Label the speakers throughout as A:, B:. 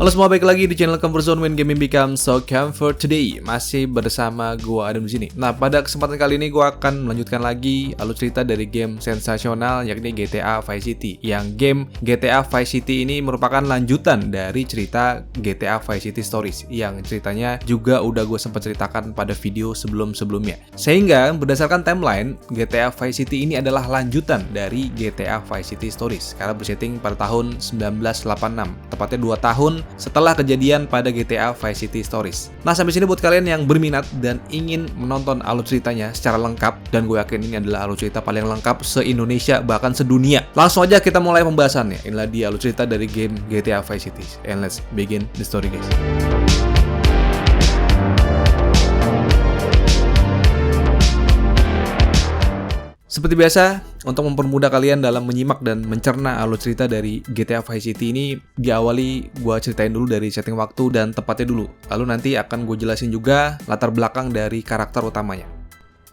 A: Halo semua, balik lagi di channel Comfort Zone When Gaming Becomes So Comfort. Today masih bersama gua Adam di sini. Nah, pada kesempatan kali ini gua akan melanjutkan lagi alur cerita dari game sensasional yakni GTA Vice City. Yang game GTA Vice City ini merupakan lanjutan dari cerita GTA Vice City Stories yang ceritanya juga udah gue sempat ceritakan pada video sebelum-sebelumnya. Sehingga berdasarkan timeline, GTA Vice City ini adalah lanjutan dari GTA Vice City Stories karena bersetting pada tahun 1986, tepatnya 2 tahun setelah kejadian pada GTA Vice City Stories. Nah, sampai sini buat kalian yang berminat dan ingin menonton alur ceritanya secara lengkap, dan gue yakin ini adalah alur cerita paling lengkap se-Indonesia bahkan sedunia. Langsung aja kita mulai pembahasannya. Inilah dia alur cerita dari game GTA Vice City. And let's begin the story, guys. Seperti biasa, untuk mempermudah kalian dalam menyimak dan mencerna alur cerita dari GTA Vice City ini, diawali gue ceritain dulu dari setting waktu dan tempatnya dulu. Lalu nanti akan gue jelasin juga latar belakang dari karakter utamanya.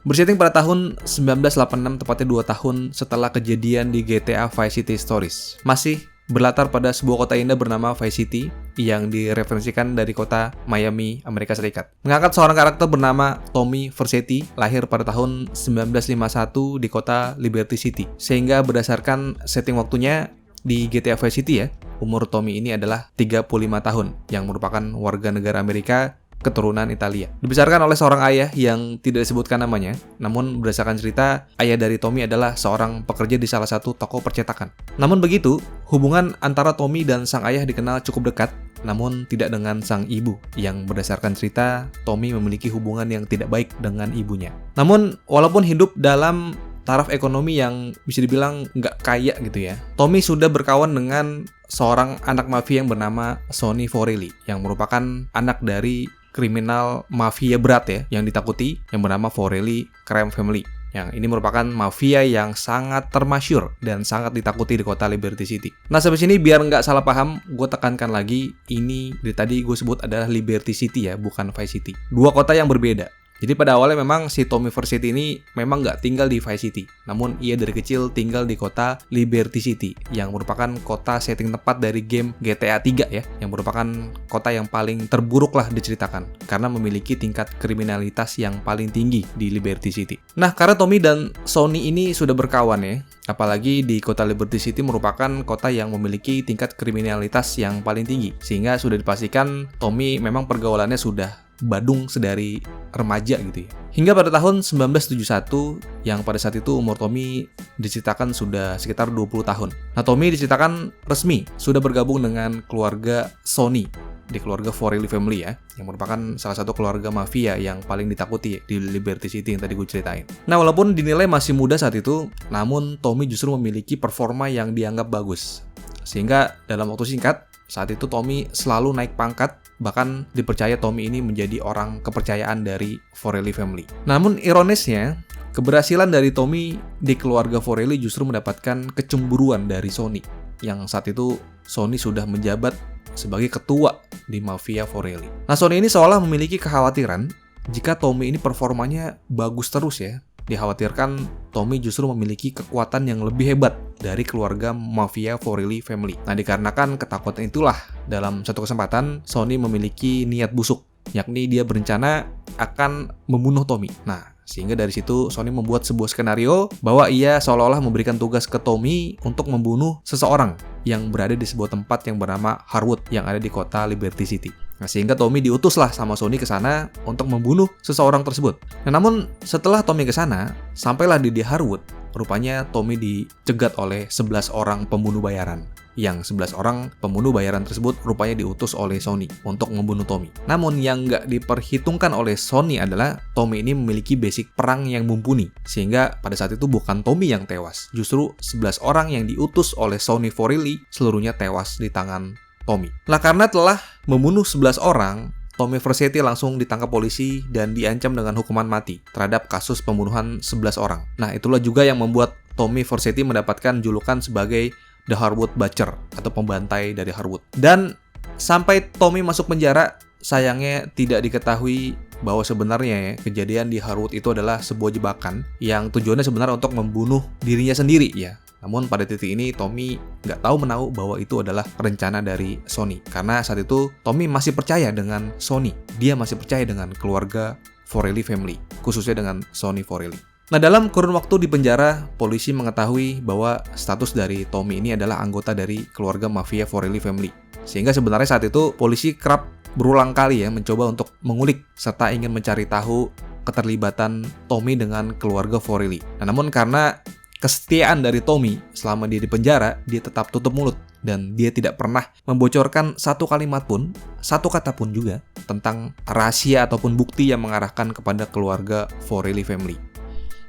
A: Bersetting pada tahun 1986, tepatnya 2 tahun setelah kejadian di GTA Vice City Stories. Masih berlatar pada sebuah kota indah bernama Vice City yang direferensikan dari kota Miami, Amerika Serikat. Mengangkat seorang karakter bernama Tommy Vercetti, lahir pada tahun 1951 di kota Liberty City. Sehingga berdasarkan setting waktunya di GTA Vice City ya, umur Tommy ini adalah 35 tahun yang merupakan warga negara Amerika keturunan Italia. Dibesarkan oleh seorang ayah yang tidak disebutkan namanya, namun berdasarkan cerita, ayah dari Tommy adalah seorang pekerja di salah satu toko percetakan. Namun begitu, hubungan antara Tommy dan sang ayah dikenal cukup dekat, namun tidak dengan sang ibu, yang berdasarkan cerita, Tommy memiliki hubungan yang tidak baik dengan ibunya. Namun, walaupun hidup dalam taraf ekonomi yang bisa dibilang nggak kaya gitu ya, Tommy sudah berkawan dengan seorang anak mafia yang bernama Sonny Forelli, yang merupakan anak dari kriminal mafia berat ya, yang ditakuti, yang bernama Forelli Crime Family. Yang ini merupakan mafia yang sangat termasyur dan sangat ditakuti di kota Liberty City. Nah, sampai sini biar nggak salah paham, gue tekankan lagi, ini dari tadi gue sebut adalah Liberty City ya, bukan Vice City. Dua kota yang berbeda. Jadi pada awalnya memang si Tommy Vercetti ini memang nggak tinggal di Vice City, namun ia dari kecil tinggal di kota Liberty City, yang merupakan kota setting tepat dari game GTA 3 ya, yang merupakan kota yang paling terburuk lah diceritakan, karena memiliki tingkat kriminalitas yang paling tinggi di Liberty City. Nah, karena Tommy dan Sonny ini sudah berkawan ya, apalagi di kota Liberty City merupakan kota yang memiliki tingkat kriminalitas yang paling tinggi, sehingga sudah dipastikan Tommy memang pergaulannya sudah badung sedari remaja gitu ya. Hingga pada tahun 1971, yang pada saat itu umur Tommy diceritakan sudah sekitar 20 tahun. Nah, Tommy diceritakan resmi sudah bergabung dengan keluarga Sonny di keluarga Forelli Family ya, yang merupakan salah satu keluarga mafia yang paling ditakuti di Liberty City yang tadi gue ceritain. Nah, walaupun dinilai masih muda saat itu, namun Tommy justru memiliki performa yang dianggap bagus. Sehingga dalam waktu singkat, saat itu Tommy selalu naik pangkat, bahkan dipercaya Tommy ini menjadi orang kepercayaan dari Forelli Family. Namun ironisnya, keberhasilan dari Tommy di keluarga Forelli justru mendapatkan kecemburuan dari Sonny, yang saat itu Sonny sudah menjabat sebagai ketua di mafia Forelli. Nah, Sonny ini seolah memiliki kekhawatiran jika Tommy ini performanya bagus terus ya. Dikhawatirkan Tommy justru memiliki kekuatan yang lebih hebat dari keluarga mafia Forelli Family. Nah, dikarenakan ketakutan itulah, dalam satu kesempatan Sonny memiliki niat busuk, yakni dia berencana akan membunuh Tommy. Nah, sehingga dari situ Sonny membuat sebuah skenario bahwa ia seolah-olah memberikan tugas ke Tommy untuk membunuh seseorang yang berada di sebuah tempat yang bernama Harwood yang ada di kota Liberty City. Nah, sehingga Tommy diutuslah sama Sonny ke sana untuk membunuh seseorang tersebut. Nah, namun setelah Tommy ke sana, sampailah di Harwood, rupanya Tommy dicegat oleh 11 orang pembunuh bayaran. Yang 11 orang pembunuh bayaran tersebut rupanya diutus oleh Sonny untuk membunuh Tommy. Namun yang nggak diperhitungkan oleh Sonny adalah Tommy ini memiliki basic perang yang mumpuni. Sehingga pada saat itu bukan Tommy yang tewas. Justru 11 orang yang diutus oleh Sonny Forelli seluruhnya tewas di tangan Tommy. Nah, karena telah membunuh 11 orang, Tommy Vercetti langsung ditangkap polisi dan diancam dengan hukuman mati terhadap kasus pembunuhan 11 orang. Nah, itulah juga yang membuat Tommy Vercetti mendapatkan julukan sebagai The Harwood Butcher atau pembantai dari Harwood. Dan sampai Tommy masuk penjara, sayangnya tidak diketahui bahwa sebenarnya ya, kejadian di Harwood itu adalah sebuah jebakan yang tujuannya sebenarnya untuk membunuh dirinya sendiri ya. Namun pada titik ini Tommy nggak tahu menahu bahwa itu adalah rencana dari Sony. Karena saat itu Tommy masih percaya dengan Sony. Dia masih percaya dengan keluarga Forelli family, khususnya dengan Sonny Forelli. Nah, dalam kurun waktu di penjara, polisi mengetahui bahwa status dari Tommy ini adalah anggota dari keluarga mafia Forelli family. Sehingga sebenarnya saat itu polisi kerap berulang kali ya mencoba untuk mengulik serta ingin mencari tahu keterlibatan Tommy dengan keluarga Forelli. Nah, namun karena kesetiaan dari Tommy selama dia di penjara, dia tetap tutup mulut dan dia tidak pernah membocorkan satu kalimat pun, satu kata pun juga tentang rahasia ataupun bukti yang mengarahkan kepada keluarga Forelli family.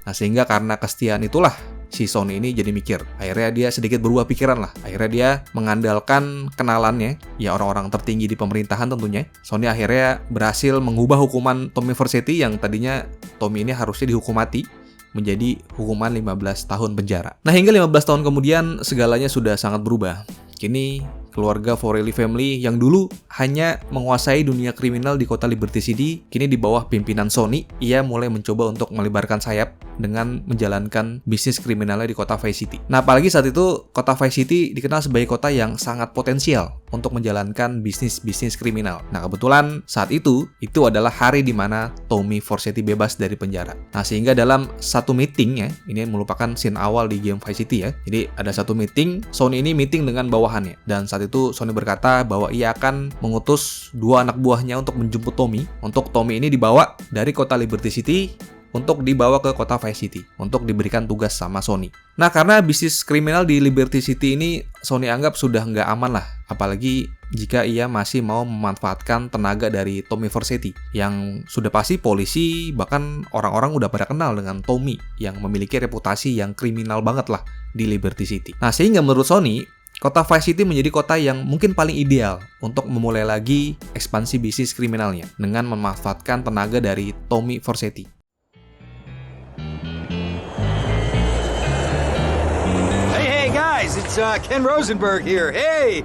A: Nah, sehingga karena kesetiaan itulah si Sony ini jadi mikir. Akhirnya dia sedikit berubah pikiran lah. Akhirnya dia mengandalkan kenalannya, ya orang-orang tertinggi di pemerintahan tentunya. Sony akhirnya berhasil mengubah hukuman Tommy Vercetti yang tadinya Tommy ini harusnya dihukum mati menjadi hukuman 15 tahun penjara. Nah, hingga 15 tahun kemudian segalanya sudah sangat berubah. Kini keluarga Forelli family yang dulu hanya menguasai dunia kriminal di kota Liberty City, kini di bawah pimpinan Sony, ia mulai mencoba untuk melebarkan sayap dengan menjalankan bisnis kriminalnya di kota Vice City. Nah, apalagi saat itu kota Vice City dikenal sebagai kota yang sangat potensial untuk menjalankan bisnis kriminal. Nah, kebetulan saat itu adalah hari di mana Tommy Vercetti bebas dari penjara. Nah, sehingga dalam satu meeting ya, ini merupakan scene awal di game Vice City ya. Jadi ada satu meeting, Sony ini meeting dengan bawahannya. Dan saat itu Sony berkata bahwa ia akan mengutus 2 anak buahnya untuk menjemput Tommy. Untuk Tommy ini dibawa dari kota Liberty City untuk dibawa ke kota Vice City untuk diberikan tugas sama Sony. Nah, karena bisnis kriminal di Liberty City ini Sony anggap sudah nggak aman lah, apalagi jika ia masih mau memanfaatkan tenaga dari Tommy Vercetti yang sudah pasti polisi bahkan orang-orang udah pada kenal dengan Tommy yang memiliki reputasi yang kriminal banget lah di Liberty City. Nah, sehingga menurut Sony kota Vice City menjadi kota yang mungkin paling ideal untuk memulai lagi ekspansi bisnis kriminalnya dengan memanfaatkan tenaga dari Tommy Vercetti.
B: Hey guys, it's Ken Rosenberg here. Hey,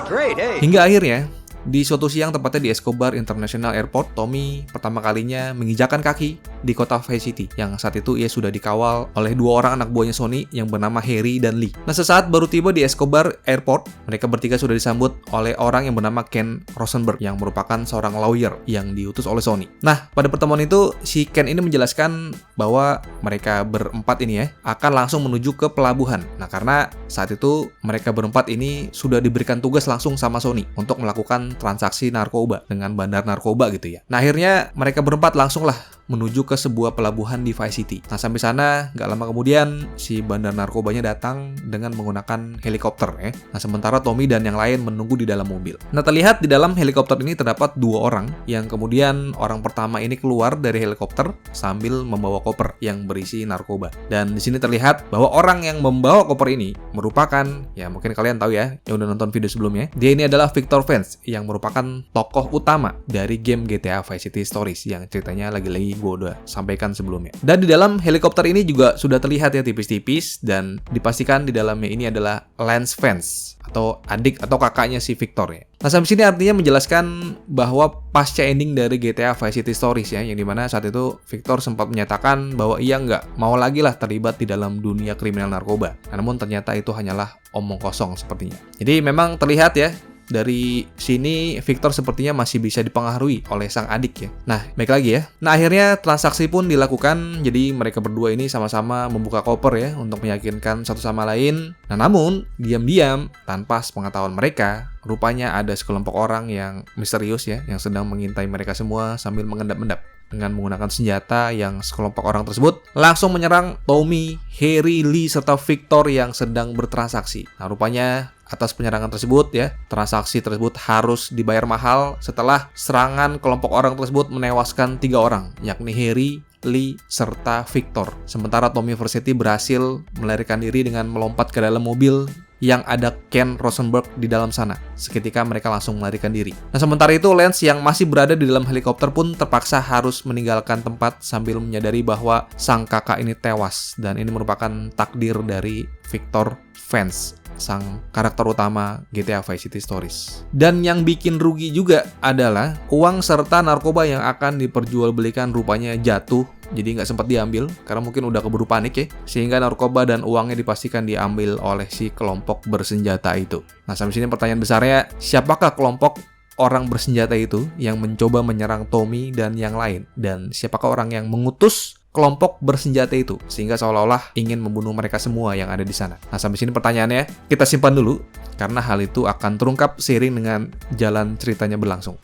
B: great, hey.
A: Hingga akhirnya di suatu siang tepatnya di Escobar International Airport, Tommy pertama kalinya menginjakan kaki di kota Vice City yang saat itu ia sudah dikawal oleh 2 orang anak buahnya Sony yang bernama Harry dan Lee. Nah, sesaat baru tiba di Escobar Airport, mereka bertiga sudah disambut oleh orang yang bernama Ken Rosenberg yang merupakan seorang lawyer yang diutus oleh Sony. Nah, pada pertemuan itu si Ken ini menjelaskan bahwa mereka berempat ini ya akan langsung menuju ke pelabuhan. Nah, karena saat itu mereka berempat ini sudah diberikan tugas langsung sama Sony untuk melakukan transaksi narkoba dengan bandar narkoba gitu ya. Nah, akhirnya mereka berempat langsung lah menuju ke sebuah pelabuhan di Vice City. Nah, sampai sana nggak lama kemudian si bandar narkobanya datang dengan menggunakan helikopter ya. Nah, sementara Tommy dan yang lain menunggu di dalam mobil. Nah, terlihat di dalam helikopter ini terdapat 2 orang yang kemudian orang pertama ini keluar dari helikopter sambil membawa koper yang berisi narkoba. Dan di sini terlihat bahwa orang yang membawa koper ini merupakan, ya mungkin kalian tahu ya yang udah nonton video sebelumnya, dia ini adalah Victor Vance yang merupakan tokoh utama dari game GTA Vice City Stories yang ceritanya lagi-lagi gue udah sampaikan sebelumnya. Dan di dalam helikopter ini juga sudah terlihat ya tipis-tipis dan dipastikan di dalamnya ini adalah Lance Vance atau adik atau kakaknya si Victor ya. Nah, sampai sini artinya menjelaskan bahwa pasca ending dari GTA Vice City Stories ya, yang dimana saat itu Victor sempat menyatakan bahwa ia nggak mau lagi lah terlibat di dalam dunia kriminal narkoba. Namun ternyata itu hanyalah omong kosong sepertinya. Jadi memang terlihat ya, dari sini Victor sepertinya masih bisa dipengaruhi oleh sang adik ya. Nah, baik lagi ya. Nah, akhirnya transaksi pun dilakukan. Jadi mereka berdua ini sama-sama membuka koper ya untuk meyakinkan satu sama lain. Nah, namun diam-diam tanpa sepengetahuan mereka, rupanya ada sekelompok orang yang misterius ya yang sedang mengintai mereka semua sambil mengendap-endap dengan menggunakan senjata yang sekelompok orang tersebut langsung menyerang Tommy, Harry, Lee, serta Victor yang sedang bertransaksi. Nah, rupanya atas penyerangan tersebut ya, transaksi tersebut harus dibayar mahal setelah serangan kelompok orang tersebut menewaskan 3 orang, yakni Harry, Lee, serta Victor. Sementara Tommy Vercetti berhasil melarikan diri dengan melompat ke dalam mobil yang ada Ken Rosenberg di dalam sana. Seketika mereka langsung melarikan diri. Nah, sementara itu Lance yang masih berada di dalam helikopter pun terpaksa harus meninggalkan tempat sambil menyadari bahwa sang kakak ini tewas. Dan ini merupakan takdir dari Victor Vance, sang karakter utama GTA Vice City Stories. Dan yang bikin rugi juga adalah uang serta narkoba yang akan diperjualbelikan rupanya jatuh jadi nggak sempat diambil karena mungkin udah keburu panik ya, sehingga narkoba dan uangnya dipastikan diambil oleh si kelompok bersenjata itu. Nah, sampai sini pertanyaan besarnya, siapakah kelompok orang bersenjata itu yang mencoba menyerang Tommy dan yang lain? Dan siapakah orang yang mengutus kelompok bersenjata itu sehingga seolah-olah ingin membunuh mereka semua yang ada di sana? Nah, sampai sini pertanyaannya kita simpan dulu karena hal itu akan terungkap seiring dengan jalan ceritanya berlangsung.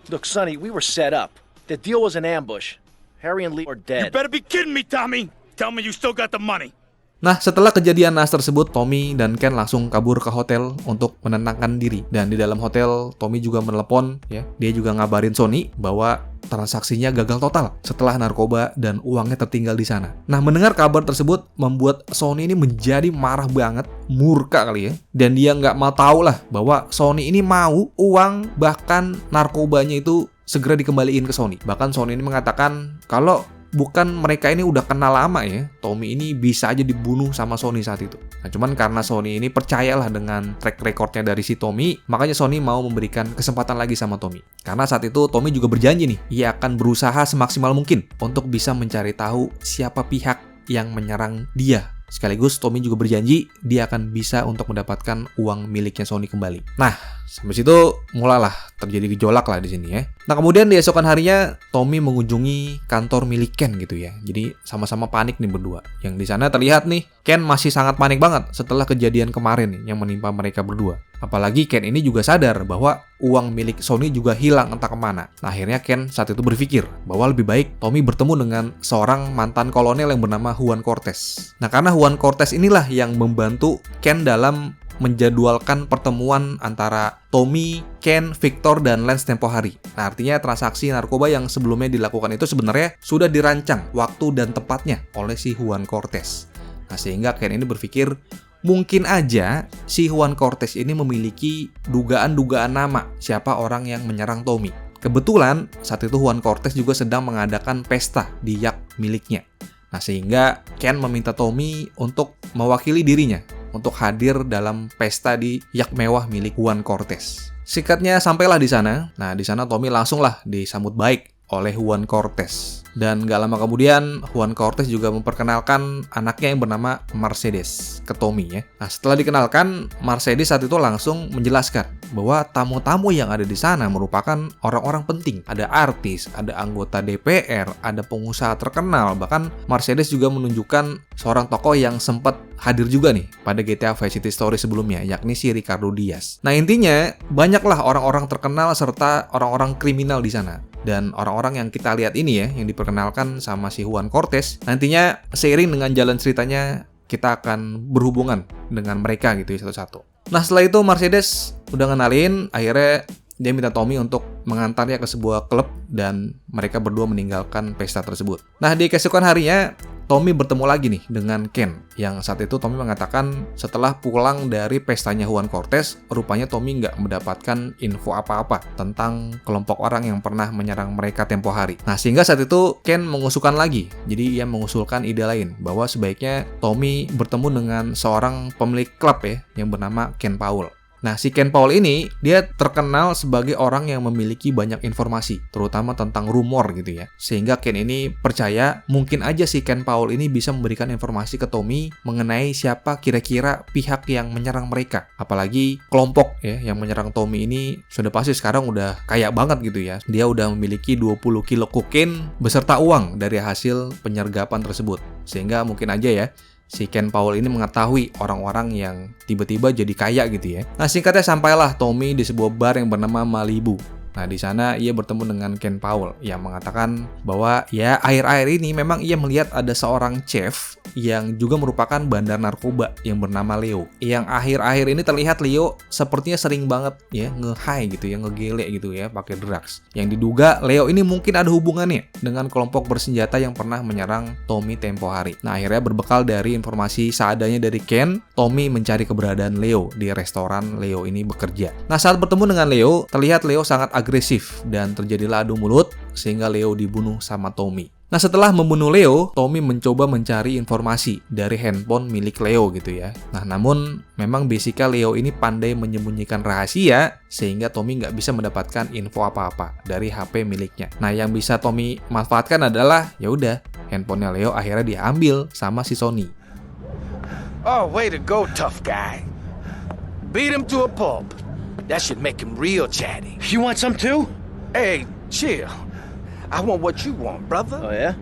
C: Look, Sonny, we were set up. The deal was an ambush. Harry and Lee are
D: You
C: dead.
D: better be kidding me, Tommy! Tell me you still got the money.
A: Nah, setelah kejadian naas tersebut, Tommy dan Ken langsung kabur ke hotel untuk menenangkan diri. Dan di dalam hotel, Tommy juga menelepon, ya, dia juga ngabarin Sonny bahwa transaksinya gagal total setelah narkoba dan uangnya tertinggal di sana. Nah, mendengar kabar tersebut membuat Sonny ini menjadi marah banget, murka kali ya. Dan dia nggak mau tahu lah bahwa Sonny ini mau uang bahkan narkobanya itu segera dikembaliin ke Sonny. Bahkan Sonny ini mengatakan kalau bukan mereka ini udah kenal lama ya, Tommy ini bisa aja dibunuh sama Sonny saat itu. Nah, cuman karena Sonny ini percayalah dengan track recordnya dari si Tommy, makanya Sonny mau memberikan kesempatan lagi sama Tommy. Karena saat itu Tommy juga berjanji nih, ia akan berusaha semaksimal mungkin untuk bisa mencari tahu siapa pihak yang menyerang dia. Sekaligus Tommy juga berjanji dia akan bisa untuk mendapatkan uang miliknya Sonny kembali. Nah, sampai situ mulailah terjadi gejolak lah di sini ya. Nah, kemudian di esokan harinya Tommy mengunjungi kantor milik Ken gitu ya. Jadi sama-sama panik nih berdua. Yang di sana terlihat nih Ken masih sangat panik banget setelah kejadian kemarin nih yang menimpa mereka berdua. Apalagi Ken ini juga sadar bahwa uang milik Sonny juga hilang entah kemana. Nah, akhirnya Ken saat itu berpikir bahwa lebih baik Tommy bertemu dengan seorang mantan kolonel yang bernama Juan Cortez. Nah, karena Juan Cortez inilah yang membantu Ken dalam menjadwalkan pertemuan antara Tommy, Ken, Victor, dan Lance tempo hari. Nah, artinya transaksi narkoba yang sebelumnya dilakukan itu sebenarnya sudah dirancang waktu dan tempatnya oleh si Juan Cortez. Nah, sehingga Ken ini berpikir mungkin aja si Juan Cortez ini memiliki dugaan-dugaan nama siapa orang yang menyerang Tommy. Kebetulan saat itu Juan Cortez juga sedang mengadakan pesta di yacht miliknya. Nah, sehingga Ken meminta Tommy untuk mewakili dirinya untuk hadir dalam pesta di yacht mewah milik Juan Cortez. Singkatnya sampailah di sana. Nah, di sana Tommy langsung lah disambut baik oleh Juan Cortez. Dan gak lama kemudian Juan Cortez juga memperkenalkan anaknya yang bernama Mercedes ke Tommy ya. Nah, setelah dikenalkan, Mercedes saat itu langsung menjelaskan bahwa tamu-tamu yang ada di sana merupakan orang-orang penting. Ada artis, ada anggota DPR, ada pengusaha terkenal. Bahkan Mercedes juga menunjukkan seorang tokoh yang sempat hadir juga nih pada GTA Vice City Story sebelumnya, yakni si Ricardo Diaz. Nah, intinya banyaklah orang-orang terkenal serta orang-orang kriminal di sana. Dan orang-orang yang kita lihat ini ya, yang diperkenalkan sama si Juan Cortez, nantinya seiring dengan jalan ceritanya kita akan berhubungan dengan mereka gitu ya satu-satu. Nah, setelah itu Mercedes udah ngenalin, akhirnya dia minta Tommy untuk mengantarnya ke sebuah klub dan mereka berdua meninggalkan pesta tersebut. Nah, di keesokan harinya Tommy bertemu lagi nih dengan Ken, yang saat itu Tommy mengatakan setelah pulang dari pestanya Juan Cortez, rupanya Tommy nggak mendapatkan info apa-apa tentang kelompok orang yang pernah menyerang mereka tempo hari. Nah, sehingga saat itu Ken mengusulkan lagi, jadi ia mengusulkan ide lain, bahwa sebaiknya Tommy bertemu dengan seorang pemilik klub ya, yang bernama Ken Powell. Nah, si Ken Powell ini, dia terkenal sebagai orang yang memiliki banyak informasi, terutama tentang rumor gitu ya. Sehingga Ken ini percaya mungkin aja si Ken Powell ini bisa memberikan informasi ke Tommy mengenai siapa kira-kira pihak yang menyerang mereka. Apalagi kelompok ya yang menyerang Tommy ini sudah pasti sekarang udah kaya banget gitu ya. Dia udah memiliki 20 kilo kokain beserta uang dari hasil penyergapan tersebut. Sehingga mungkin aja ya si Ken Powell ini mengetahui orang-orang yang tiba-tiba jadi kaya gitu ya. Nah, singkatnya sampailah Tommy di sebuah bar yang bernama Malibu. Nah, di sana ia bertemu dengan Ken Powell yang mengatakan bahwa ya akhir-akhir ini memang ia melihat ada seorang chef yang juga merupakan bandar narkoba yang bernama Leo. Yang akhir-akhir ini terlihat Leo sepertinya sering banget ya nge-high gitu ya, ngegele gitu ya, pakai drugs. Yang diduga Leo ini mungkin ada hubungannya dengan kelompok bersenjata yang pernah menyerang Tommy tempo hari. Nah, akhirnya berbekal dari informasi seadanya dari Ken, Tommy mencari keberadaan Leo di restoran Leo ini bekerja. Nah, saat bertemu dengan Leo, terlihat Leo sangat agresif dan terjadilah adu mulut sehingga Leo dibunuh sama Tommy. Nah, setelah membunuh Leo, Tommy mencoba mencari informasi dari handphone milik Leo gitu ya. Nah, namun memang basicnya Leo ini pandai menyembunyikan rahasia sehingga Tommy nggak bisa mendapatkan info apa-apa dari HP miliknya. Nah, yang bisa Tommy manfaatkan adalah ya udah handphonenya Leo akhirnya diambil sama si Sonny.
C: Oh, way to go, tough guy. Beat him to a pulp. That should make him real chatty.
D: You want some too?
C: Hey, chill. I want what you want, brother.
D: Oh yeah?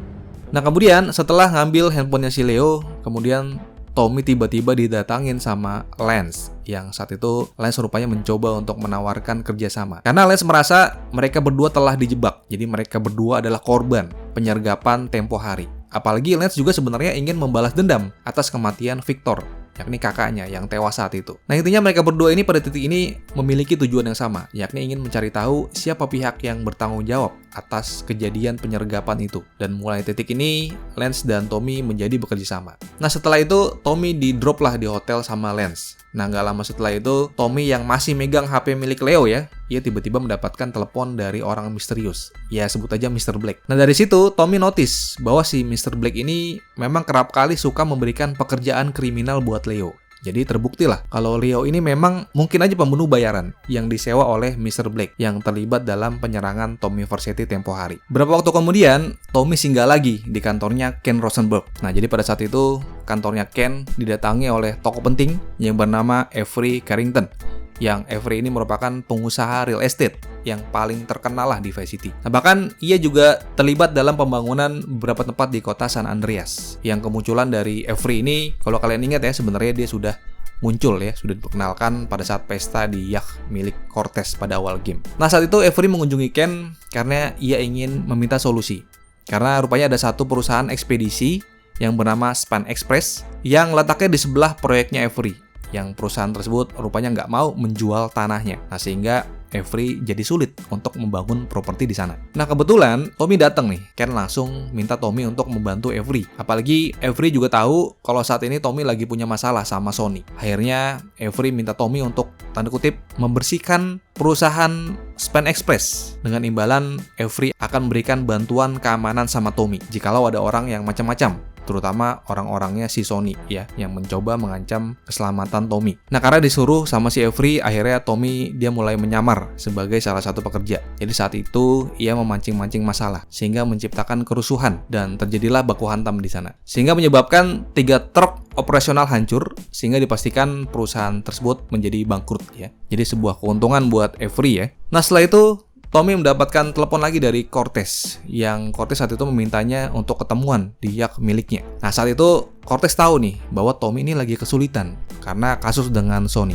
A: Nah kemudian setelah ngambil handphonenya si Leo, kemudian Tommy tiba-tiba didatangin sama Lance, yang saat itu Lance rupanya mencoba untuk menawarkan kerjasama. Karena Lance merasa mereka berdua telah dijebak, jadi mereka berdua adalah korban penyergapan tempo hari. Apalagi Lance juga sebenarnya ingin membalas dendam atas kematian Victor, yakni kakaknya yang tewas saat itu. Nah intinya mereka berdua ini pada titik ini memiliki tujuan yang sama, yakni ingin mencari tahu siapa pihak yang bertanggung jawab atas kejadian penyergapan itu. Dan mulai titik ini, Lance dan Tommy menjadi bekerja sama. Nah setelah itu, Tommy di-drop lah di hotel sama Lance. Nah nggak lama setelah itu, Tommy yang masih megang HP milik Leo ya, ia tiba-tiba mendapatkan telepon dari orang misterius. Ya sebut aja Mr. Black. Nah dari situ, Tommy notice bahwa si Mr. Black ini memang kerap kali suka memberikan pekerjaan kriminal buat Leo. Jadi terbukti lah kalau Leo ini memang mungkin aja pembunuh bayaran yang disewa oleh Mr. Black yang terlibat dalam penyerangan Tommy Vercetti tempo hari. Beberapa waktu kemudian, Tommy singgah lagi di kantornya Ken Rosenberg. Nah, jadi pada saat itu kantornya Ken didatangi oleh tokoh penting yang bernama Avery Carrington. Yang Avery ini merupakan pengusaha real estate yang paling terkenal lah di Vice City. Nah, bahkan ia juga terlibat dalam pembangunan beberapa tempat di kota San Andreas. Yang kemunculan dari Avery ini, kalau kalian ingat ya, sebenarnya dia sudah muncul ya, sudah diperkenalkan pada saat pesta di yacht milik Cortez pada awal game. Nah, saat itu Avery mengunjungi Ken karena ia ingin meminta solusi. Karena rupanya ada satu perusahaan ekspedisi yang bernama Span Express yang letaknya di sebelah proyeknya Avery. Yang perusahaan tersebut rupanya nggak mau menjual tanahnya. Nah, sehingga Avery jadi sulit untuk membangun properti di sana. Nah, kebetulan Tommy datang nih. Ken langsung minta Tommy untuk membantu Avery. Apalagi Avery juga tahu kalau saat ini Tommy lagi punya masalah sama Sonny. Akhirnya Avery minta Tommy untuk, tanda kutip, membersihkan perusahaan Span Express. Dengan imbalan, Avery akan memberikan bantuan keamanan sama Tommy jikalau ada orang yang macam-macam, terutama orang-orangnya si Sonny ya, yang mencoba mengancam keselamatan Tommy. Nah, karena disuruh sama si Avery, akhirnya Tommy dia mulai menyamar sebagai salah satu pekerja. Jadi saat itu ia memancing-mancing masalah sehingga menciptakan kerusuhan dan terjadilah baku hantam di sana. Sehingga menyebabkan 3 truk operasional hancur sehingga dipastikan perusahaan tersebut menjadi bangkrut ya. Jadi sebuah keuntungan buat Avery ya. Nah, setelah itu Tommy mendapatkan telepon lagi dari Cortez, yang Cortez saat itu memintanya untuk ketemuan di yacht miliknya. Nah, saat itu Cortez tahu nih bahwa Tommy ini lagi kesulitan karena kasus dengan Sonny.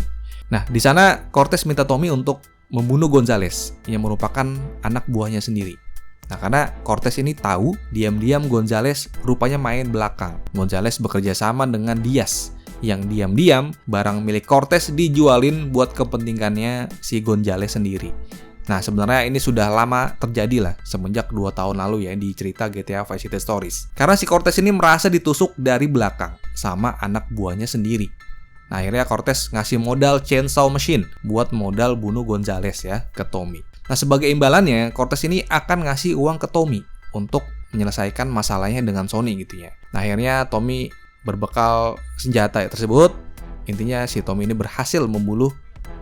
A: Nah, di sana Cortez minta Tommy untuk membunuh Gonzales yang merupakan anak buahnya sendiri. Nah, karena Cortez ini tahu diam-diam Gonzales rupanya main belakang. Gonzales bekerja sama dengan Diaz, yang diam-diam barang milik Cortez dijualin buat kepentingannya si Gonzales sendiri. Nah, sebenarnya ini sudah lama terjadi lah, semenjak 2 tahun lalu ya, di cerita GTA Vice City Stories. Karena si Cortez ini merasa ditusuk dari belakang sama anak buahnya sendiri. Nah, akhirnya Cortez ngasih modal chainsaw machine buat modal bunuh Gonzales ya ke Tommy. Nah, sebagai imbalannya, Cortez ini akan ngasih uang ke Tommy untuk menyelesaikan masalahnya dengan Sonny gitu ya. Nah, akhirnya Tommy berbekal senjata tersebut, intinya si Tommy ini berhasil membunuh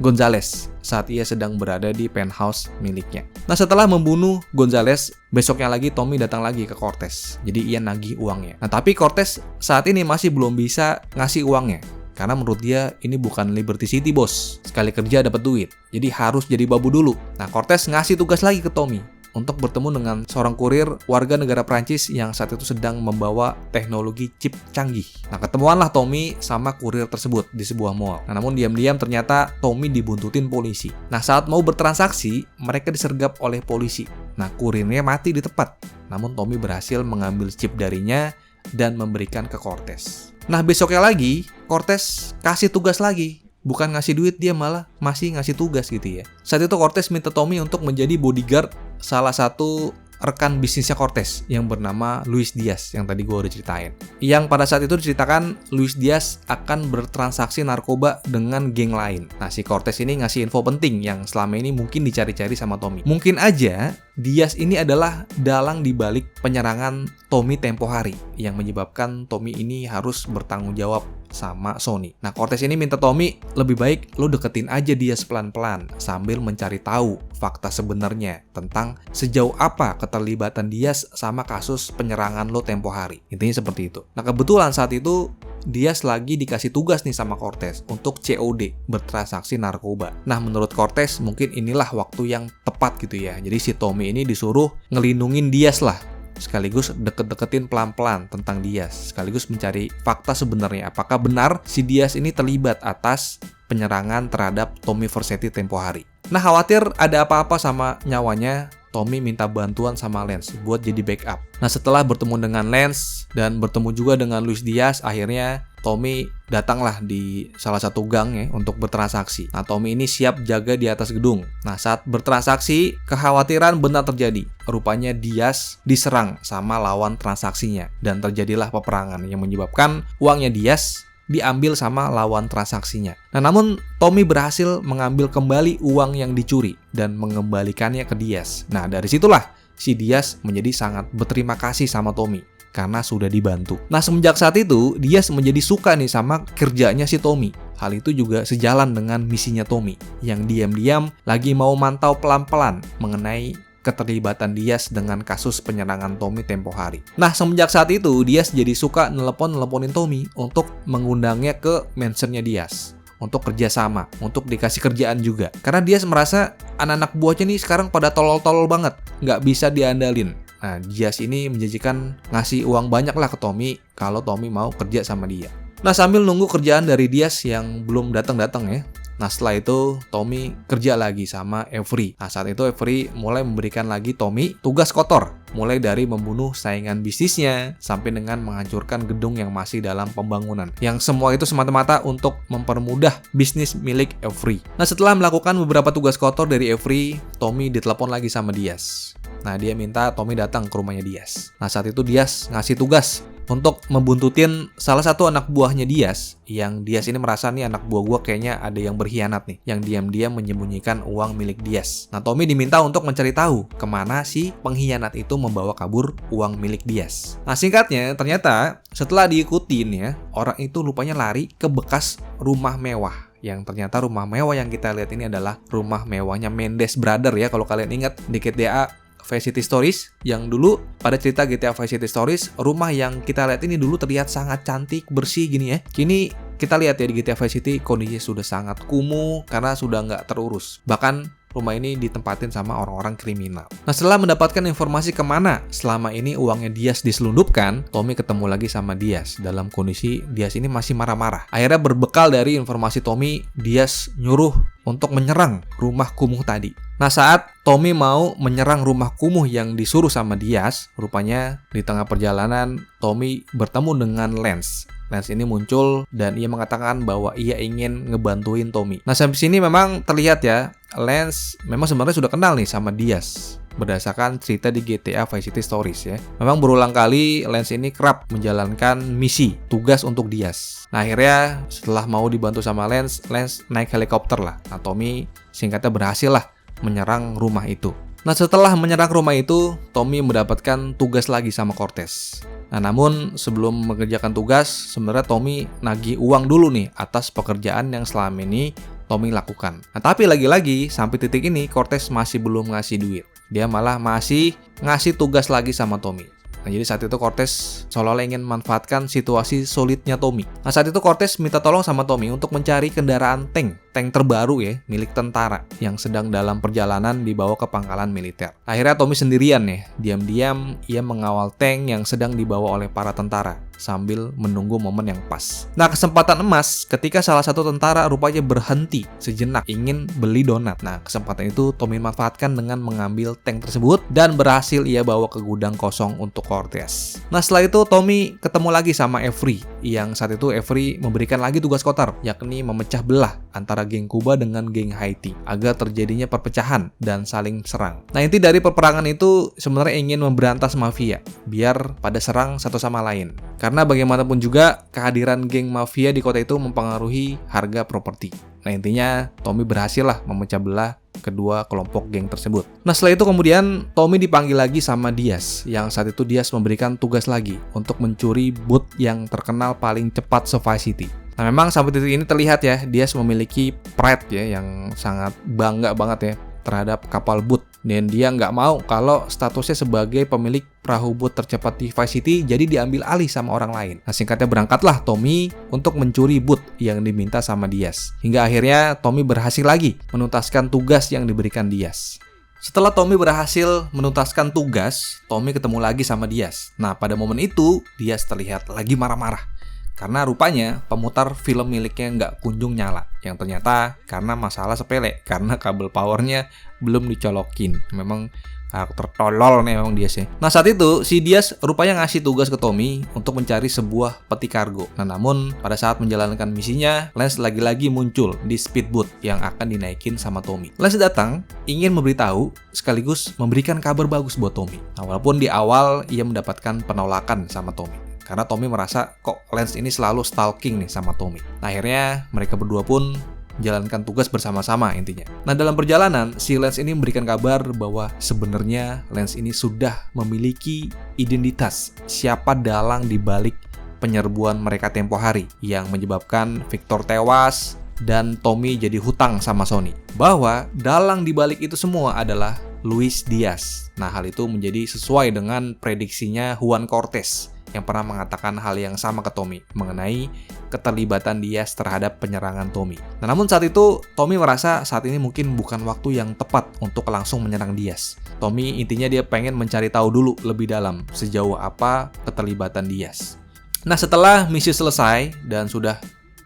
A: Gonzales saat ia sedang berada di penthouse miliknya. Nah, setelah membunuh Gonzales, besoknya lagi Tommy datang lagi ke Cortez. Jadi ia nagih uangnya. Nah, tapi Cortez saat ini masih belum bisa ngasih uangnya. Karena menurut dia ini bukan Liberty City, bos. Sekali kerja dapat duit. Jadi harus jadi babu dulu. Nah, Cortez ngasih tugas lagi ke Tommy untuk bertemu dengan seorang kurir warga negara Prancis yang saat itu sedang membawa teknologi chip canggih. Nah, ketemuanlah Tommy sama kurir tersebut di sebuah mall. Nah, namun diam-diam ternyata Tommy dibuntutin polisi. Nah, saat mau bertransaksi, mereka disergap oleh polisi. Nah, kurirnya mati di tempat. Namun Tommy berhasil mengambil chip darinya dan memberikan ke Cortez. Nah, besoknya lagi, Cortez kasih tugas lagi. Bukan ngasih duit, dia malah masih ngasih tugas gitu ya. Saat itu Cortez minta Tommy untuk menjadi bodyguard salah satu rekan bisnisnya Cortez yang bernama Luis Diaz yang tadi gue udah ceritain. Yang pada saat itu diceritakan Luis Diaz akan bertransaksi narkoba dengan geng lain. Nah, si Cortez ini ngasih info penting yang selama ini mungkin dicari-cari sama Tommy. Mungkin aja Diaz ini adalah dalang dibalik penyerangan Tommy tempo hari yang menyebabkan Tommy ini harus bertanggung jawab sama Sonny. Nah, Cortez ini minta Tommy, lebih baik lo deketin aja Diaz pelan-pelan sambil mencari tahu fakta sebenarnya tentang sejauh apa keterlibatan Diaz sama kasus penyerangan lo tempo hari. Intinya seperti itu. Nah, kebetulan saat itu Diaz lagi dikasih tugas nih sama Cortez untuk COD, bertransaksi narkoba. Nah, menurut Cortez mungkin inilah waktu yang tepat gitu ya. Jadi si Tommy ini disuruh ngelindungin Diaz lah, sekaligus deket-deketin pelan-pelan tentang Diaz, sekaligus mencari fakta sebenarnya apakah benar si Diaz ini terlibat atas penyerangan terhadap Tommy Vercetti tempo hari. Nah, khawatir ada apa-apa sama nyawanya, Tommy minta bantuan sama Lance buat jadi backup. Nah, setelah bertemu dengan Lance dan bertemu juga dengan Luis Diaz, akhirnya Tommy datanglah di salah satu gang ya untuk bertransaksi. Nah, Tommy ini siap jaga di atas gedung. Nah, saat bertransaksi, kekhawatiran benar terjadi. Rupanya Diaz diserang sama lawan transaksinya dan terjadilah peperangan yang menyebabkan uangnya Diaz diambil sama lawan transaksinya. Nah, namun Tommy berhasil mengambil kembali uang yang dicuri dan mengembalikannya ke Diaz. Nah, dari situlah si Diaz menjadi sangat berterima kasih sama Tommy karena sudah dibantu. Nah, semenjak saat itu Diaz menjadi suka nih sama kerjanya si Tommy. Hal itu juga sejalan dengan misinya Tommy yang diam-diam lagi mau mantau pelan-pelan mengenai keterlibatan Diaz dengan kasus penyerangan Tommy tempo hari. Nah, semenjak saat itu Diaz jadi suka nelponin Tommy untuk mengundangnya ke mansionnya Diaz untuk kerjasama, untuk dikasih kerjaan juga. Karena Diaz merasa anak-anak buahnya nih sekarang pada tolol-tolol banget, nggak bisa diandalin. Nah, Diaz ini menjanjikan ngasih uang banyak lah ke Tommy kalau Tommy mau kerja sama dia. Nah, sambil nunggu kerjaan dari Diaz yang belum datang-datang ya. Nah, setelah itu Tommy kerja lagi sama Avery. Nah, saat itu Avery mulai memberikan lagi Tommy tugas kotor, mulai dari membunuh saingan bisnisnya sampai dengan menghancurkan gedung yang masih dalam pembangunan. Yang semua itu semata-mata untuk mempermudah bisnis milik Avery. Nah, setelah melakukan beberapa tugas kotor dari Avery, Tommy ditelepon lagi sama Diaz. Nah, dia minta Tommy datang ke rumahnya Diaz. Nah, saat itu Diaz ngasih tugas untuk membuntutin salah satu anak buahnya Diaz, yang Diaz ini merasa nih anak buah gua kayaknya ada yang berkhianat nih, yang diam-diam menyembunyikan uang milik Diaz. Nah, Tommy diminta untuk mencari tahu kemana si pengkhianat itu membawa kabur uang milik Diaz. Nah, singkatnya ternyata setelah diikutin ya, orang itu rupanya lari ke bekas rumah mewah. Yang ternyata rumah mewah yang kita lihat ini adalah rumah mewahnya Mendes Brother ya, kalau kalian ingat di GTA Vice City Stories yang dulu pada cerita GTA Vice City Stories, rumah yang kita lihat ini dulu terlihat sangat cantik, bersih gini ya. Kini kita lihat ya di GTA Vice City kondisinya sudah sangat kumuh karena sudah nggak terurus. Bahkan rumah ini ditempatin sama orang-orang kriminal. Nah, setelah mendapatkan informasi kemana selama ini uangnya Diaz diselundupkan, Tommy ketemu lagi sama Diaz dalam kondisi Diaz ini masih marah-marah. Akhirnya berbekal dari informasi Tommy, Diaz nyuruh untuk menyerang rumah kumuh tadi. Nah, saat Tommy mau menyerang rumah kumuh yang disuruh sama Diaz, rupanya di tengah perjalanan Tommy bertemu dengan Lance. Lance ini muncul dan ia mengatakan bahwa ia ingin ngebantuin Tommy. Nah, sampai sini memang terlihat ya, Lance memang sebenarnya sudah kenal nih sama Diaz berdasarkan cerita di GTA Vice City Stories ya. Memang berulang kali Lance ini kerap menjalankan misi, tugas untuk Diaz. Nah, akhirnya setelah mau dibantu sama Lance naik helikopter lah. Nah, Tommy singkatnya berhasil lah menyerang rumah itu. Nah, setelah menyerang rumah itu, Tommy mendapatkan tugas lagi sama Cortez. Nah, namun sebelum mengerjakan tugas, sebenarnya Tommy nagih uang dulu nih atas pekerjaan yang selama ini Tommy lakukan. Nah, tapi lagi-lagi sampai titik ini Cortez masih belum ngasih duit. Dia malah masih ngasih tugas lagi sama Tommy. Nah, jadi saat itu Cortez seolah-olah ingin memanfaatkan situasi sulitnya Tommy. Nah, saat itu Cortez minta tolong sama Tommy untuk mencari kendaraan tank terbaru ya, milik tentara yang sedang dalam perjalanan dibawa ke pangkalan militer. Akhirnya Tommy sendirian ya, diam-diam ia mengawal tank yang sedang dibawa oleh para tentara sambil menunggu momen yang pas. Nah, kesempatan emas ketika salah satu tentara rupanya berhenti sejenak ingin beli donat. Nah, kesempatan itu Tommy manfaatkan dengan mengambil tank tersebut dan berhasil ia bawa ke gudang kosong untuk Cortez. Nah, setelah itu Tommy ketemu lagi sama Avery, yang saat itu Avery memberikan lagi tugas kotor, yakni memecah belah antara geng Kuba dengan geng Haiti agar terjadinya perpecahan dan saling serang. Nah, inti dari peperangan itu sebenarnya ingin memberantas mafia biar pada serang satu sama lain. Karena bagaimanapun juga kehadiran geng mafia di kota itu mempengaruhi harga properti. Nah, intinya Tommy berhasil lah memecah belah kedua kelompok geng tersebut. Nah, setelah itu kemudian Tommy dipanggil lagi sama Diaz, yang saat itu Diaz memberikan tugas lagi untuk mencuri booth yang terkenal paling cepat se-Vice City. Nah, memang sampai titik ini terlihat ya, Diaz memiliki pride ya yang sangat bangga banget ya terhadap kapal boot. Dan dia nggak mau kalau statusnya sebagai pemilik perahu boot tercepat di Vice City jadi diambil alih sama orang lain. Nah, singkatnya berangkatlah Tommy untuk mencuri boot yang diminta sama Diaz. Hingga akhirnya Tommy berhasil lagi menuntaskan tugas yang diberikan Diaz. Setelah Tommy berhasil menuntaskan tugas, Tommy ketemu lagi sama Diaz. Nah, pada momen itu Diaz terlihat lagi marah-marah. Karena rupanya pemutar film miliknya nggak kunjung nyala. Yang ternyata karena masalah sepele, karena kabel powernya belum dicolokin. Memang karakter tolol nih memang Diaz ya. Nah, saat itu si Diaz rupanya ngasih tugas ke Tommy untuk mencari sebuah peti kargo. Nah, namun pada saat menjalankan misinya, Lance lagi-lagi muncul di speedboat yang akan dinaikin sama Tommy. Lance datang ingin memberitahu sekaligus memberikan kabar bagus buat Tommy. Nah, walaupun di awal ia mendapatkan penolakan sama Tommy. Karena Tommy merasa kok Lance ini selalu stalking nih sama Tommy. Nah, akhirnya mereka berdua pun menjalankan tugas bersama-sama intinya. Nah, dalam perjalanan, si Lance ini memberikan kabar bahwa sebenarnya Lance ini sudah memiliki identitas siapa dalang di balik penyerbuan mereka tempo hari yang menyebabkan Victor tewas dan Tommy jadi hutang sama Sony. Bahwa dalang di balik itu semua adalah Luis Diaz. Nah, hal itu menjadi sesuai dengan prediksinya Juan Cortez yang pernah mengatakan hal yang sama ke Tommy mengenai keterlibatan Diaz terhadap penyerangan Tommy. Nah, namun saat itu Tommy merasa saat ini mungkin bukan waktu yang tepat untuk langsung menyerang Diaz. Tommy intinya dia pengen mencari tahu dulu lebih dalam sejauh apa keterlibatan Diaz. Nah, setelah misi selesai dan sudah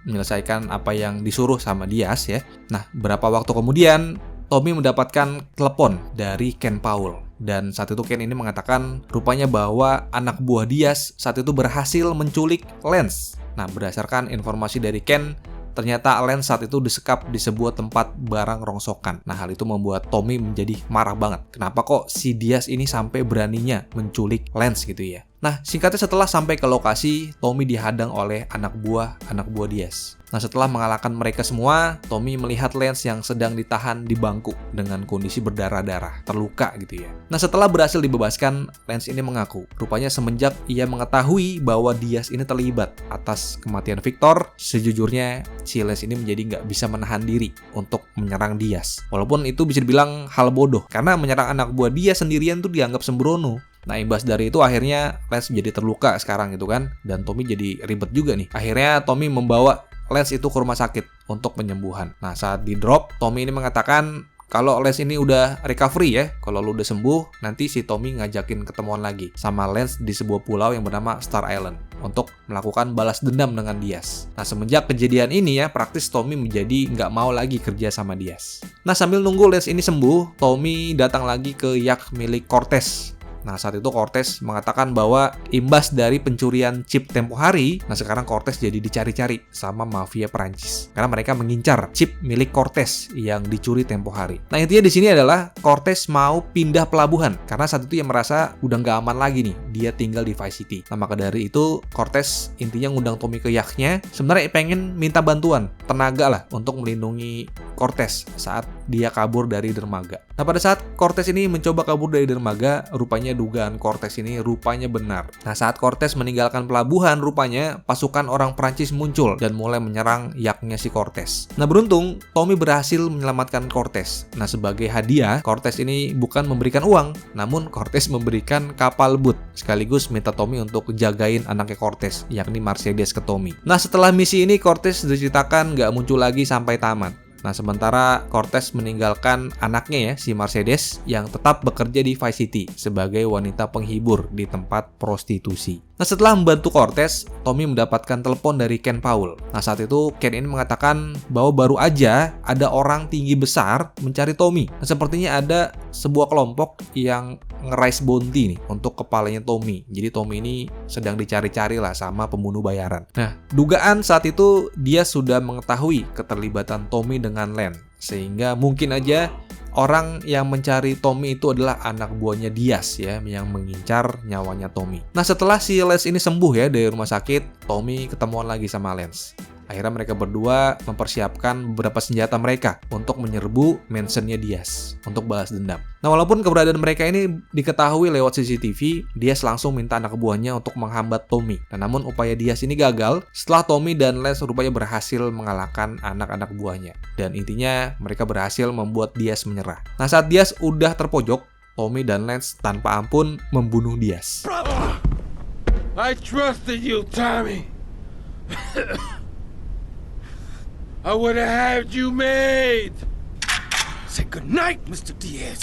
A: menyelesaikan apa yang disuruh sama Diaz ya. Nah, beberapa waktu kemudian Tommy mendapatkan telepon dari Ken Powell. Dan saat itu Ken ini mengatakan rupanya bahwa anak buah Diaz saat itu berhasil menculik Lance. Nah, berdasarkan informasi dari Ken, ternyata Lance saat itu disekap di sebuah tempat barang rongsokan. Nah, hal itu membuat Tommy menjadi marah banget. Kenapa kok si Diaz ini sampai beraninya menculik Lance gitu ya? Nah, singkatnya setelah sampai ke lokasi, Tommy dihadang oleh anak buah Diaz. Nah, setelah mengalahkan mereka semua, Tommy melihat Lance yang sedang ditahan di bangku dengan kondisi berdarah-darah, terluka gitu ya. Nah, setelah berhasil dibebaskan, Lance ini mengaku, rupanya semenjak ia mengetahui bahwa Diaz ini terlibat atas kematian Victor, sejujurnya si Lance ini menjadi nggak bisa menahan diri untuk menyerang Diaz. Walaupun itu bisa dibilang hal bodoh, karena menyerang anak buah Diaz sendirian tuh dianggap sembrono. Nah, imbas dari itu akhirnya Lance jadi terluka sekarang gitu kan, dan Tommy jadi ribet juga nih. Akhirnya Tommy membawa Lance itu ke rumah sakit untuk penyembuhan. Nah, saat di drop, Tommy ini mengatakan kalau Lance ini udah recovery ya, kalau lu udah sembuh, nanti si Tommy ngajakin ketemuan lagi sama Lance di sebuah pulau yang bernama Star Island untuk melakukan balas dendam dengan Diaz. Nah, semenjak kejadian ini ya, praktis Tommy menjadi nggak mau lagi kerja sama Diaz. Nah, sambil nunggu Lance ini sembuh, Tommy datang lagi ke yacht milik Cortez. Nah, saat itu Cortez mengatakan bahwa imbas dari pencurian chip tempo hari, nah sekarang Cortez jadi dicari-cari sama mafia Perancis. Karena mereka mengincar chip milik Cortez yang dicuri tempo hari. Nah, intinya di sini adalah Cortez mau pindah pelabuhan. Karena saat itu ia merasa udah nggak aman lagi nih, dia tinggal di Vice City. Nah, maka dari itu Cortez intinya ngundang Tommy ke yachtnya. Sebenarnya pengen minta bantuan, tenaga lah untuk melindungi Cortez saat dia kabur dari dermaga. Nah, pada saat Cortez ini mencoba kabur dari dermaga, rupanya dugaan Cortez ini rupanya benar. Nah, saat Cortez meninggalkan pelabuhan, rupanya pasukan orang Prancis muncul dan mulai menyerang yachtnya si Cortez. Nah, beruntung Tommy berhasil menyelamatkan Cortez. Nah, sebagai hadiah, Cortez ini bukan memberikan uang, namun Cortez memberikan kapal boot, sekaligus minta Tommy untuk jagain anaknya Cortez, yakni Mercedes ke Tommy. Nah, setelah misi ini Cortez diceritakan nggak muncul lagi sampai tamat. Nah, sementara Cortez meninggalkan anaknya ya, si Mercedes, yang tetap bekerja di Vice City sebagai wanita penghibur di tempat prostitusi. Nah, setelah membantu Cortez, Tommy mendapatkan telepon dari Ken Powell. Nah, saat itu Ken ini mengatakan bahwa baru aja ada orang tinggi besar mencari Tommy. Nah, sepertinya ada sebuah kelompok yang nge-raise bounty nih untuk kepalanya Tommy. Jadi Tommy ini sedang dicari-cari lah sama pembunuh bayaran. Nah, dugaan saat itu dia sudah mengetahui keterlibatan Tommy dengan Lance. Sehingga mungkin aja orang yang mencari Tommy itu adalah anak buahnya Diaz ya, yang mengincar nyawanya Tommy. Nah, setelah si Lance ini sembuh ya dari rumah sakit, Tommy ketemuan lagi sama Lance. Akhirnya mereka berdua mempersiapkan beberapa senjata mereka untuk menyerbu mansionnya Diaz untuk balas dendam. Nah, walaupun keberadaan mereka ini diketahui lewat CCTV, Diaz langsung minta anak buahnya untuk menghambat Tommy. Nah, namun upaya Diaz ini gagal setelah Tommy dan Lance rupanya berhasil mengalahkan anak-anak buahnya. Dan intinya mereka berhasil membuat Diaz menyerah. Nah, saat Diaz udah terpojok, Tommy dan Lance tanpa ampun membunuh Diaz.
E: I trusted you, Tommy. I would have had you made.
C: Say goodnight, Mr. Diaz.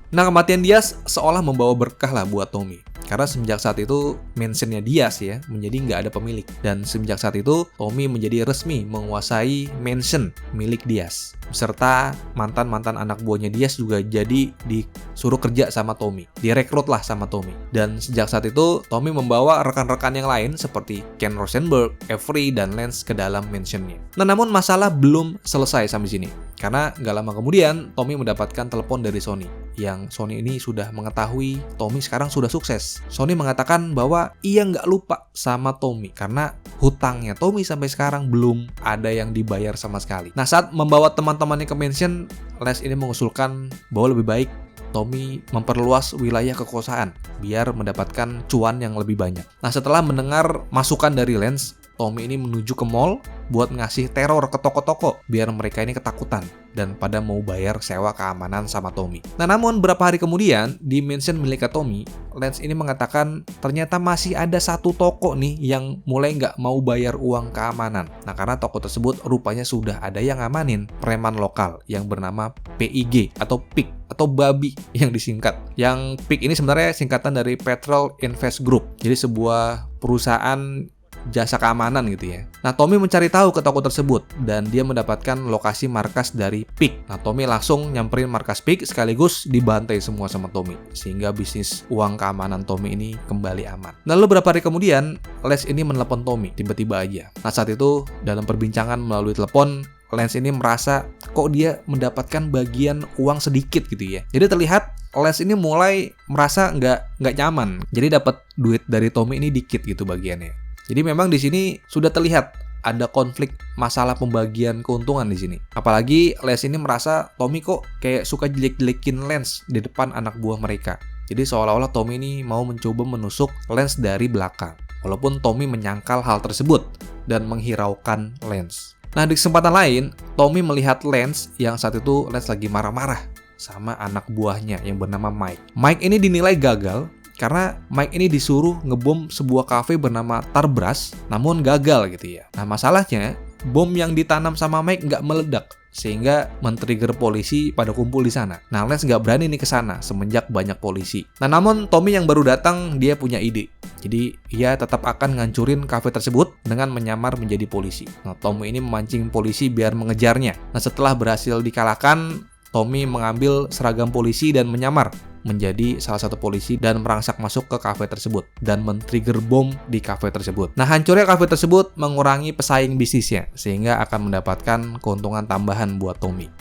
A: Nah, kematian Diaz seolah membawa berkah lah buat Tommy. Karena semenjak saat itu, mansionnya Diaz ya, menjadi nggak ada pemilik. Dan semenjak saat itu, Tommy menjadi resmi menguasai mansion milik Diaz. Beserta mantan-mantan anak buahnya Diaz juga jadi disuruh kerja sama Tommy. Direkrut lah sama Tommy. Dan sejak saat itu, Tommy membawa rekan-rekan yang lain seperti Ken Rosenberg, Avery, dan Lance ke dalam mansionnya. Nah, namun masalah belum selesai sampai sini. Karena nggak lama kemudian, Tommy mendapatkan telepon dari Sony. Yang Sony ini sudah mengetahui Tommy sekarang sudah sukses. Sony mengatakan bahwa ia nggak lupa sama Tommy karena hutangnya Tommy sampai sekarang belum ada yang dibayar sama sekali. Nah, saat membawa teman-temannya ke mansion, Lance ini mengusulkan bahwa lebih baik Tommy memperluas wilayah kekuasaan biar mendapatkan cuan yang lebih banyak. Nah, setelah mendengar masukan dari Lance, Tommy ini menuju ke mall buat ngasih teror ke toko-toko biar mereka ini ketakutan dan pada mau bayar sewa keamanan sama Tommy. Nah, namun beberapa hari kemudian di mansion milik Tommy, Lance ini mengatakan ternyata masih ada satu toko nih yang mulai nggak mau bayar uang keamanan. Nah, karena toko tersebut rupanya sudah ada yang ngamanin preman lokal yang bernama PIG atau Pig atau babi yang disingkat. Yang Pig ini sebenarnya singkatan dari Petrol Invest Group. Jadi sebuah perusahaan jasa keamanan gitu ya. Nah, Tommy mencari tahu ke toko tersebut dan dia mendapatkan lokasi markas dari Pig. Nah, Tommy langsung nyamperin markas Pig sekaligus dibantai semua sama Tommy sehingga bisnis uang keamanan Tommy ini kembali aman. Lalu beberapa hari kemudian, Les ini menelepon Tommy tiba-tiba aja. Nah, saat itu dalam perbincangan melalui telepon, Lance ini merasa kok dia mendapatkan bagian uang sedikit gitu ya. Jadi terlihat Lance ini mulai merasa nggak nyaman. Jadi dapat duit dari Tommy ini dikit gitu bagiannya. Jadi memang di sini sudah terlihat ada konflik masalah pembagian keuntungan di sini. Apalagi Lance ini merasa Tommy kok kayak suka jelek-jelekin Lance di depan anak buah mereka. Jadi seolah-olah Tommy ini mau mencoba menusuk Lance dari belakang. Walaupun Tommy menyangkal hal tersebut dan menghiraukan Lance. Nah, di kesempatan lain, Tommy melihat Lance yang saat itu Lance lagi marah-marah sama anak buahnya yang bernama Mike. Mike ini dinilai gagal karena Mike ini disuruh ngebom sebuah kafe bernama Tarbras, namun gagal gitu ya. Nah, masalahnya, bom yang ditanam sama Mike nggak meledak, sehingga men-trigger polisi pada kumpul di sana. Nah, Lance nggak berani nih ke sana semenjak banyak polisi. Nah, namun Tommy yang baru datang, dia punya ide. Jadi, ia tetap akan ngancurin kafe tersebut dengan menyamar menjadi polisi. Nah, Tommy ini memancing polisi biar mengejarnya. Nah, setelah berhasil dikalahkan, Tommy mengambil seragam polisi dan menyamar menjadi salah satu polisi dan merangsak masuk ke kafe tersebut dan men-trigger bom di kafe tersebut. Nah, hancurnya kafe tersebut mengurangi pesaing bisnisnya sehingga akan mendapatkan keuntungan tambahan buat Tommy.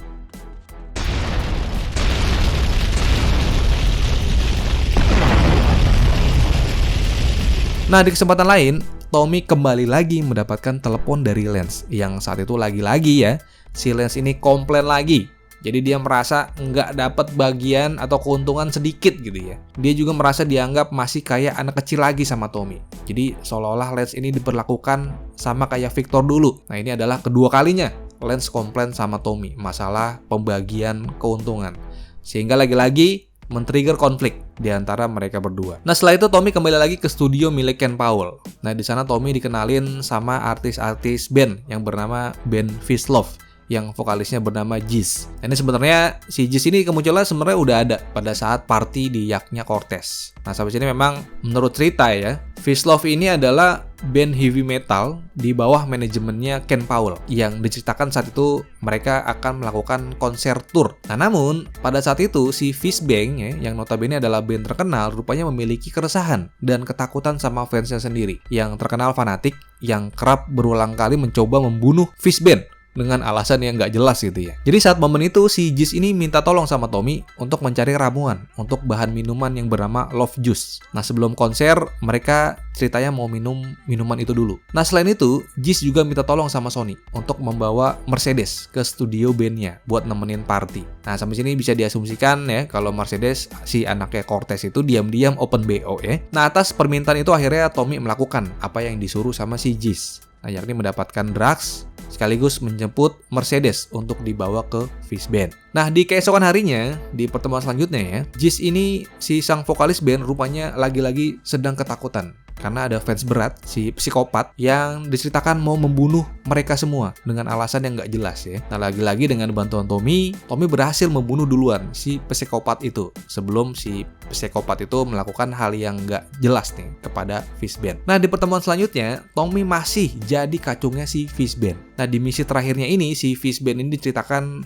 A: Nah, di kesempatan lain, Tommy kembali lagi mendapatkan telepon dari Lance yang saat itu lagi-lagi ya, si Lance ini komplain lagi. Jadi dia merasa nggak dapat bagian atau keuntungan sedikit gitu ya. Dia juga merasa dianggap masih kayak anak kecil lagi sama Tommy. Jadi seolah-olah Lance ini diperlakukan sama kayak Victor dulu. Nah, ini adalah kedua kalinya Lance komplain sama Tommy masalah pembagian keuntungan. Sehingga lagi-lagi men-trigger konflik di antara mereka berdua. Nah, setelah itu Tommy kembali lagi ke studio milik Ken Powell. Nah, di sana Tommy dikenalin sama artis-artis band yang bernama band Fislove, yang vokalisnya bernama Giz. Ini sebenarnya si Giz ini kemunculan sebenarnya udah ada pada saat party di yaknya Cortez. Nah, sampai sini memang menurut cerita ya, Fislove ini adalah band heavy metal di bawah manajemennya Ken Powell yang diceritakan saat itu mereka akan melakukan konser tour. Nah, namun pada saat itu si Fishbang ya, yang notabene adalah band terkenal, rupanya memiliki keresahan dan ketakutan sama fansnya sendiri yang terkenal fanatik yang kerap berulang kali mencoba membunuh Fishbang dengan alasan yang nggak jelas gitu ya. Jadi saat momen itu si Jis ini minta tolong sama Tommy untuk mencari ramuan untuk bahan minuman yang bernama Love Juice. Nah sebelum konser mereka ceritanya mau minum minuman itu dulu. Nah selain itu Jis juga minta tolong sama Sony untuk membawa Mercedes ke studio bandnya buat nemenin party. Nah sampai sini bisa diasumsikan ya kalau Mercedes si anaknya Cortez itu diam-diam open BO ya. Nah atas permintaan itu akhirnya Tommy melakukan apa yang disuruh sama si Jis. Nah, yakni mendapatkan drugs sekaligus menjemput Mercedes untuk dibawa ke Fish Band. Nah, di keesokan harinya, di pertemuan selanjutnya ya, Jis ini si sang vokalis band rupanya lagi-lagi sedang ketakutan. Karena ada fans berat, si psikopat, yang diceritakan mau membunuh mereka semua dengan alasan yang nggak jelas ya. Nah, lagi-lagi dengan bantuan Tommy berhasil membunuh duluan si psikopat itu. Sebelum si psikopat itu melakukan hal yang nggak jelas nih kepada Fish Band. Nah, di pertemuan selanjutnya, Tommy masih jadi kacungnya si Fish Band. Nah, di misi terakhirnya ini, si Fish Band ini diceritakan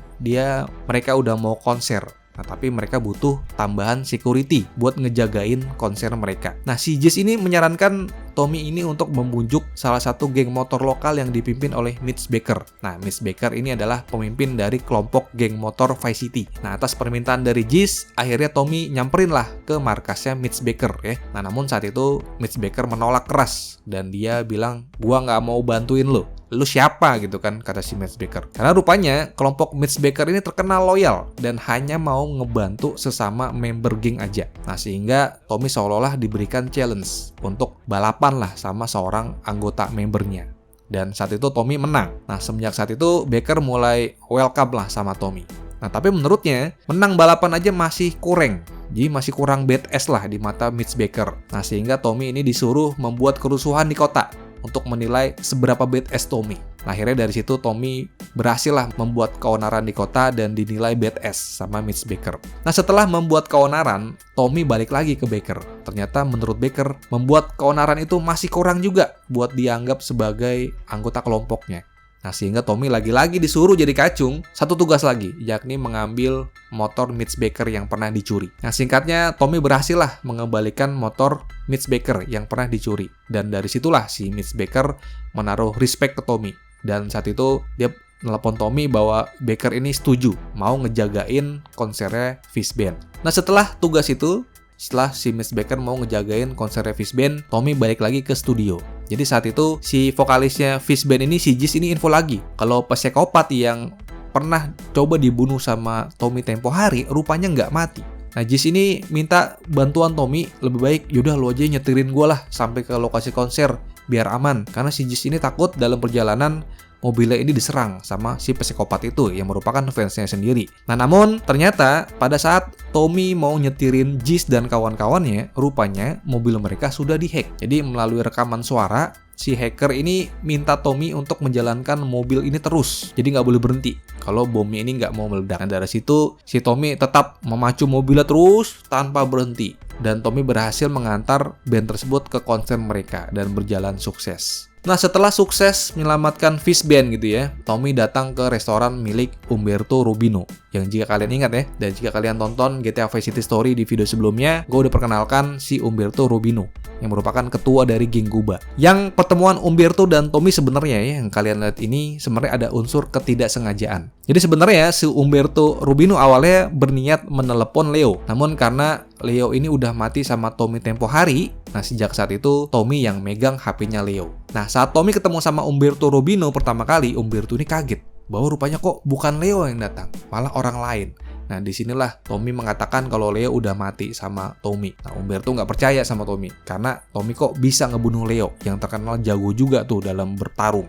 A: mereka udah mau konser. Nah, tapi mereka butuh tambahan security buat ngejagain konser mereka. Nah, si Jis ini menyarankan Tommy ini untuk membujuk salah satu geng motor lokal yang dipimpin oleh Mitch Baker. Nah, Mitch Baker ini adalah pemimpin dari kelompok geng motor Vice City. Nah, atas permintaan dari Jis, akhirnya Tommy nyamperin lah ke markasnya Mitch Baker ya. Nah, namun saat itu Mitch Baker menolak keras dan dia bilang, "Gua nggak mau bantuin lo. Lu siapa?" gitu kan, kata si Mitch Baker. Karena rupanya kelompok Mitch Baker ini terkenal loyal dan hanya mau ngebantu sesama member geng aja. Nah, sehingga Tommy seolah-olah diberikan challenge untuk balapan lah sama seorang anggota membernya. Dan saat itu Tommy menang. Nah, semenjak saat itu Baker mulai welcome lah sama Tommy. Nah, tapi menurutnya menang balapan aja masih kurang. Jadi masih kurang badass lah di mata Mitch Baker. Nah, sehingga Tommy ini disuruh membuat kerusuhan di kota untuk menilai seberapa badass Tommy. Nah, akhirnya dari situ Tommy berhasil lah membuat keonaran di kota dan dinilai badass sama Mitch Baker. Nah, setelah membuat keonaran, Tommy balik lagi ke Baker. Ternyata menurut Baker, membuat keonaran itu masih kurang juga buat dianggap sebagai anggota kelompoknya. Nah, sehingga Tommy lagi-lagi disuruh jadi kacung, satu tugas lagi, yakni mengambil motor Mitch Baker yang pernah dicuri. Nah, singkatnya, Tommy berhasil lah mengembalikan motor Mitch Baker yang pernah dicuri. Dan dari situlah si Mitch Baker menaruh respect ke Tommy. Dan saat itu, dia nelpon Tommy bahwa Baker ini setuju mau ngejagain konsernya Fish Band. Nah, setelah tugas itu, setelah si Mitch Baker mau ngejagain konsernya Fish Band, Tommy balik lagi ke studio. Jadi saat itu si vokalisnya Fish Band ini, si Jis ini info lagi kalau psikopat yang pernah coba dibunuh sama Tommy tempo hari rupanya nggak mati. Nah, Jis ini minta bantuan Tommy, lebih baik yaudah lo aja nyetirin gue lah sampai ke lokasi konser biar aman. Karena si Jis ini takut dalam perjalanan mobilnya ini diserang sama si psikopat itu yang merupakan fansnya sendiri. Nah, namun ternyata pada saat Tommy mau nyetirin Jis dan kawan-kawannya, rupanya mobil mereka sudah dihack. Jadi melalui rekaman suara, si hacker ini minta Tommy untuk menjalankan mobil ini terus. Jadi nggak boleh berhenti kalau bomnya ini nggak mau meledak. Dan dari situ si Tommy tetap memacu mobilnya terus tanpa berhenti. Dan Tommy berhasil mengantar band tersebut ke konser mereka dan berjalan sukses. Nah, setelah sukses menyelamatkan Fish Band gitu ya, Tommy datang ke restoran milik Umberto Rubino. Yang jika kalian ingat ya, dan jika kalian tonton GTA Vice City Story di video sebelumnya, gue udah perkenalkan si Umberto Rubino, yang merupakan ketua dari geng Guba. Yang pertemuan Umberto dan Tommy sebenarnya ya, yang kalian lihat ini sebenarnya ada unsur ketidaksengajaan. Jadi sebenarnya si Umberto Rubino awalnya berniat menelepon Leo, namun karena Leo ini udah mati sama Tommy tempo hari, nah sejak saat itu Tommy yang megang HP-nya Leo. Nah, saat Tommy ketemu sama Umberto Rubino pertama kali, Umberto ini kaget bahwa rupanya kok bukan Leo yang datang, malah orang lain. Nah, disinilah Tommy mengatakan kalau Leo udah mati sama Tommy. Nah, Umberto nggak percaya sama Tommy, karena Tommy kok bisa ngebunuh Leo, yang terkenal jago juga tuh dalam bertarung.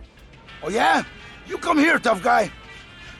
E: Oh yeah? You come here, tough guy.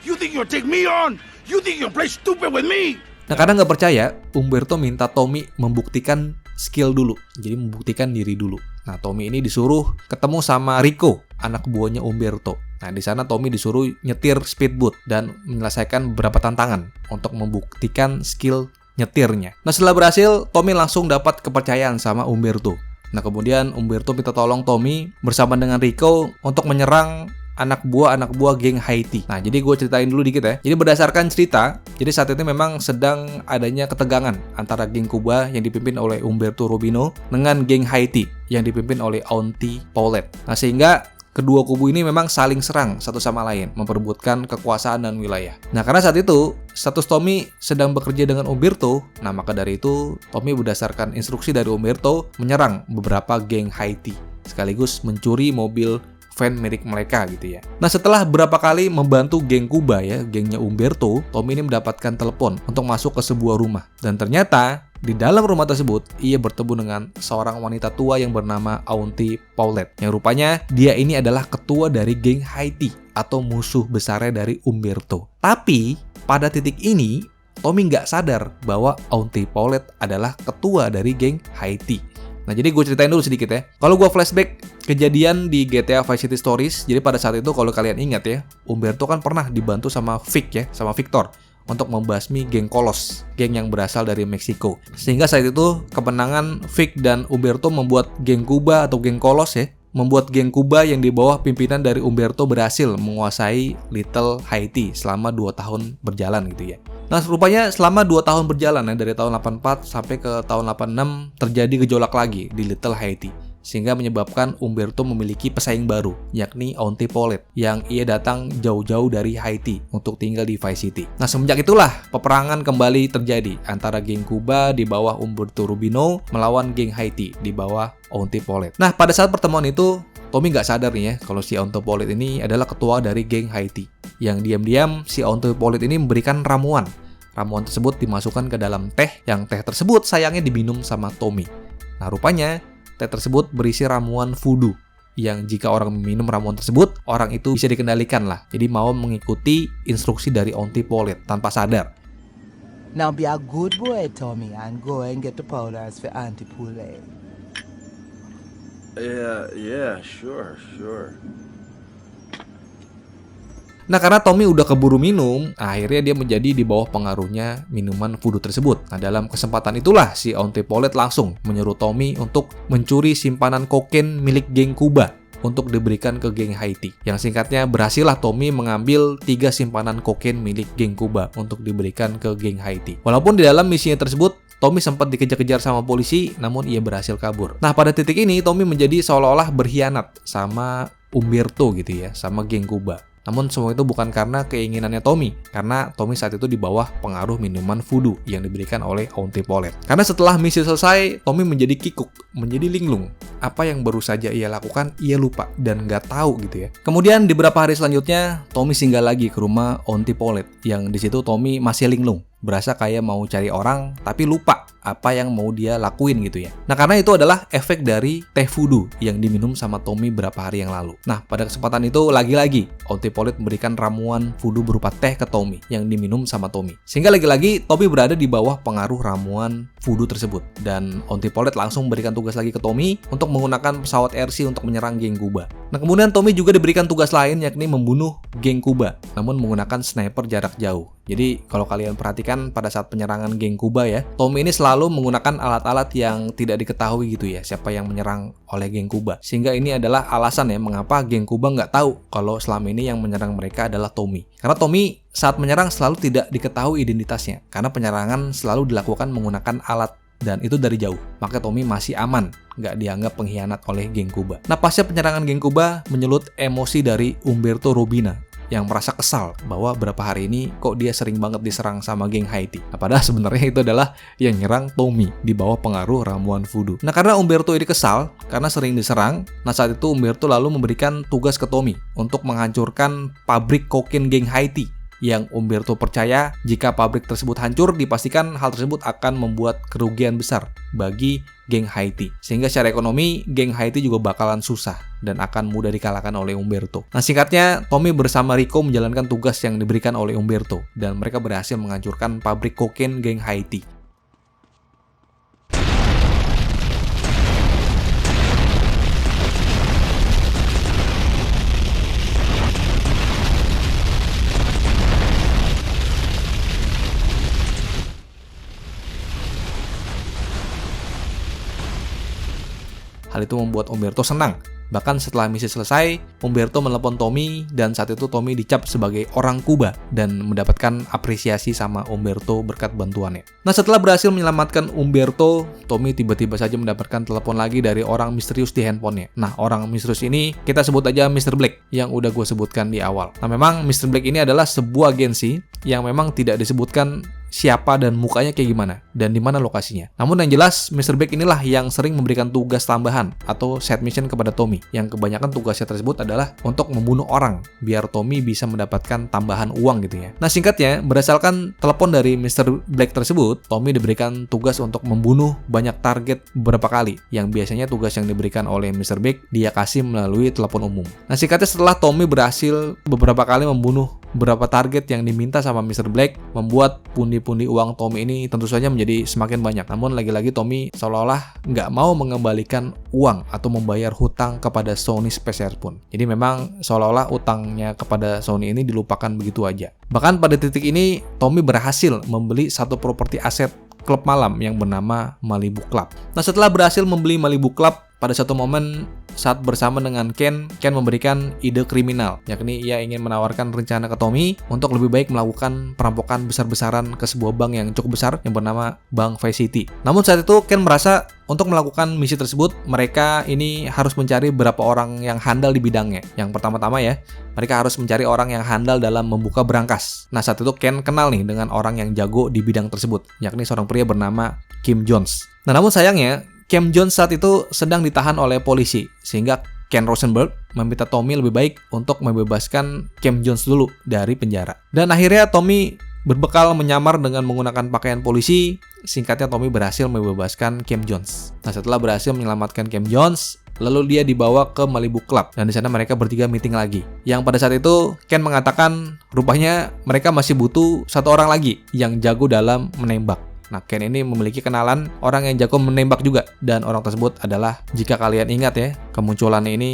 E: You think you'll take me on? You think you'll play stupid with me?
A: Nah, karena nggak percaya, Umberto minta Tommy membuktikan skill dulu. Jadi membuktikan diri dulu. Nah, Tommy ini disuruh ketemu sama Rico, anak buahnya Umberto. Nah, di sana Tommy disuruh nyetir speedboat dan menyelesaikan beberapa tantangan untuk membuktikan skill nyetirnya. Nah, setelah berhasil, Tommy langsung dapat kepercayaan sama Umberto. Nah, kemudian Umberto minta tolong Tommy bersama dengan Rico untuk menyerang anak buah geng Haiti. Nah, jadi gue ceritain dulu dikit ya. Jadi berdasarkan cerita, jadi saat itu memang sedang adanya ketegangan antara geng Cuba yang dipimpin oleh Umberto Rubino dengan geng Haiti yang dipimpin oleh Auntie Paulette. Nah, sehingga kedua kubu ini memang saling serang satu sama lain, memperebutkan kekuasaan dan wilayah. Nah, karena saat itu status Tommy sedang bekerja dengan Umberto, nah maka dari itu Tommy berdasarkan instruksi dari Umberto menyerang beberapa geng Haiti, sekaligus mencuri mobil van milik mereka gitu ya. Nah, setelah beberapa kali membantu geng Kuba ya, gengnya Umberto, Tommy ini mendapatkan telepon untuk masuk ke sebuah rumah. Dan ternyata di dalam rumah tersebut, ia bertemu dengan seorang wanita tua yang bernama Auntie Paulette. Yang rupanya dia ini adalah ketua dari geng Haiti atau musuh besarnya dari Umberto. Tapi pada titik ini, Tommy nggak sadar bahwa Auntie Paulette adalah ketua dari geng Haiti. Nah, jadi gue ceritain dulu sedikit ya. Kalau gue flashback kejadian di GTA Vice City Stories, jadi pada saat itu kalau kalian ingat ya, Umberto kan pernah dibantu sama Vic ya, sama Victor untuk membasmi geng Kolos, geng yang berasal dari Meksiko. Sehingga saat itu kemenangan Vic dan Umberto membuat geng Kuba atau geng Kolos ya, membuat geng Kuba yang di bawah pimpinan dari Umberto berhasil menguasai Little Haiti selama 2 tahun berjalan gitu ya. Nah, rupanya selama 2 tahun berjalan ya, dari tahun 84 sampai ke tahun 86 terjadi gejolak lagi di Little Haiti. Sehingga menyebabkan Umberto memiliki pesaing baru, yakni Auntie Paulette, yang ia datang jauh-jauh dari Haiti untuk tinggal di Vice City. Nah, semenjak itulah peperangan kembali terjadi antara geng Kuba di bawah Umberto Rubino melawan geng Haiti di bawah Auntie Paulette. Nah, pada saat pertemuan itu, Tommy nggak sadar nih ya, kalau si Auntie Paulette ini adalah ketua dari geng Haiti. Yang diam-diam si Auntie Paulette ini memberikan ramuan. Ramuan tersebut dimasukkan ke dalam teh, yang teh tersebut sayangnya diminum sama Tommy. Nah, rupanya teh tersebut berisi ramuan voodoo, yang jika orang meminum ramuan tersebut, orang itu bisa dikendalikan lah. Jadi mau mengikuti instruksi dari Auntie Paulette tanpa sadar.
F: Now be a good boy, Tommy, and go and get the powders for Auntie Paulette.
E: Yeah, sure.
A: Nah, karena Tommy udah keburu minum, akhirnya dia menjadi di bawah pengaruhnya minuman voodoo tersebut. Nah, dalam kesempatan itulah si Auntie Paulette langsung menyuruh Tommy untuk mencuri simpanan kokain milik geng Kuba untuk diberikan ke geng Haiti. Yang singkatnya, berhasillah Tommy mengambil 3 simpanan kokain milik geng Kuba untuk diberikan ke geng Haiti. Walaupun di dalam misinya tersebut, Tommy sempat dikejar-kejar sama polisi, namun ia berhasil kabur. Nah, pada titik ini, Tommy menjadi seolah-olah berkhianat sama Umberto gitu ya, sama geng Kuba. Namun semua itu bukan karena keinginannya Tommy, karena Tommy saat itu di bawah pengaruh minuman voodoo yang diberikan oleh Auntie Paulette. Karena setelah misi selesai, Tommy menjadi kikuk, menjadi linglung. Apa yang baru saja ia lakukan, ia lupa dan nggak tahu gitu ya. Kemudian di beberapa hari selanjutnya, Tommy singgah lagi ke rumah Auntie Paulette, yang di situ Tommy masih linglung. Berasa kayak mau cari orang, tapi lupa apa yang mau dia lakuin gitu ya. Nah, karena itu adalah efek dari teh voodoo yang diminum sama Tommy beberapa hari yang lalu. Nah, pada kesempatan itu lagi-lagi Auntie Paulette memberikan ramuan voodoo berupa teh ke Tommy yang diminum sama Tommy. Sehingga lagi-lagi Tommy berada di bawah pengaruh ramuan voodoo tersebut. Dan Auntie Paulette langsung memberikan tugas lagi ke Tommy untuk menggunakan pesawat RC untuk menyerang geng Kuba. Nah, kemudian Tommy juga diberikan tugas lain, yakni membunuh geng Kuba, namun menggunakan sniper jarak jauh. Jadi kalau kalian perhatikan pada saat penyerangan geng Kuba ya, Tommy ini selalu menggunakan alat-alat yang tidak diketahui gitu ya, siapa yang menyerang oleh geng Kuba. Sehingga ini adalah alasan ya mengapa geng Kuba nggak tahu kalau selama ini yang menyerang mereka adalah Tommy. Karena Tommy saat menyerang selalu tidak diketahui identitasnya, karena penyerangan selalu dilakukan menggunakan alat dan itu dari jauh. Maka Tommy masih aman, nggak dianggap pengkhianat oleh geng Kuba. Nah, pasca penyerangan geng Kuba menyulut emosi dari Umberto Robina yang merasa kesal bahwa beberapa hari ini kok dia sering banget diserang sama geng Haiti. Nah, padahal sebenarnya itu adalah yang nyerang Tommy di bawah pengaruh ramuan voodoo. Nah, karena Umberto ini kesal karena sering diserang, nah saat itu Umberto lalu memberikan tugas ke Tommy untuk menghancurkan pabrik kokain geng Haiti. Yang Umberto percaya jika pabrik tersebut hancur, dipastikan hal tersebut akan membuat kerugian besar bagi geng Haiti. Sehingga secara ekonomi, geng Haiti juga bakalan susah dan akan mudah dikalahkan oleh Umberto. Nah, singkatnya, Tommy bersama Rico menjalankan tugas yang diberikan oleh Umberto dan mereka berhasil menghancurkan pabrik kokain geng Haiti. Hal itu membuat Umberto senang. Bahkan setelah misi selesai, Umberto menelepon Tommy dan saat itu Tommy dicap sebagai orang Kuba dan mendapatkan apresiasi sama Umberto berkat bantuannya. Nah, setelah berhasil menyelamatkan Umberto, Tommy tiba-tiba saja mendapatkan telepon lagi dari orang misterius di handphonenya. Nah, orang misterius ini kita sebut aja Mr. Black yang udah gue sebutkan di awal. Nah, memang Mr. Black ini adalah sebuah agensi yang memang tidak disebutkan siapa dan mukanya kayak gimana, dan di mana lokasinya. Namun yang jelas, Mr. Black inilah yang sering memberikan tugas tambahan atau side mission kepada Tommy, yang kebanyakan tugasnya tersebut adalah untuk membunuh orang, biar Tommy bisa mendapatkan tambahan uang gitu ya. Nah, singkatnya, berdasarkan telepon dari Mr. Black tersebut, Tommy diberikan tugas untuk membunuh banyak target beberapa kali, yang biasanya tugas yang diberikan oleh Mr. Black dia kasih melalui telepon umum. Nah, singkatnya setelah Tommy berhasil beberapa kali membunuh beberapa target yang diminta sama Mr. Black, membuat pundi-pundi uang Tommy ini tentu saja menjadi semakin banyak. Namun lagi-lagi Tommy seolah-olah nggak mau mengembalikan uang atau membayar hutang kepada Sony spesial pun. Jadi memang seolah-olah utangnya kepada Sony ini dilupakan begitu aja. Bahkan pada titik ini Tommy berhasil membeli satu properti aset klub malam yang bernama Malibu Club. Nah, setelah berhasil membeli Malibu Club, pada satu momen saat bersama dengan Ken memberikan ide kriminal, yakni ia ingin menawarkan rencana ke Tommy untuk lebih baik melakukan perampokan besar-besaran ke sebuah bank yang cukup besar yang bernama Bank Vice City. Namun saat itu Ken merasa untuk melakukan misi tersebut, mereka ini harus mencari beberapa orang yang handal di bidangnya. Yang pertama-tama ya, mereka harus mencari orang yang handal dalam membuka berangkas. Nah, saat itu Ken kenal nih dengan orang yang jago di bidang tersebut, yakni seorang pria bernama Kim Jones. Nah, namun sayangnya, Kim Jones saat itu sedang ditahan oleh polisi, sehingga Ken Rosenberg meminta Tommy lebih baik untuk membebaskan Kim Jones dulu dari penjara. Dan akhirnya Tommy berbekal menyamar dengan menggunakan pakaian polisi. Singkatnya, Tommy berhasil membebaskan Kim Jones. Nah, setelah berhasil menyelamatkan Kim Jones, lalu dia dibawa ke Malibu Club dan di sana mereka bertiga meeting lagi. Yang pada saat itu Ken mengatakan rupanya mereka masih butuh satu orang lagi yang jago dalam menembak. Nah, Ken ini memiliki kenalan orang yang jago menembak juga, dan orang tersebut adalah, jika kalian ingat ya, kemunculannya ini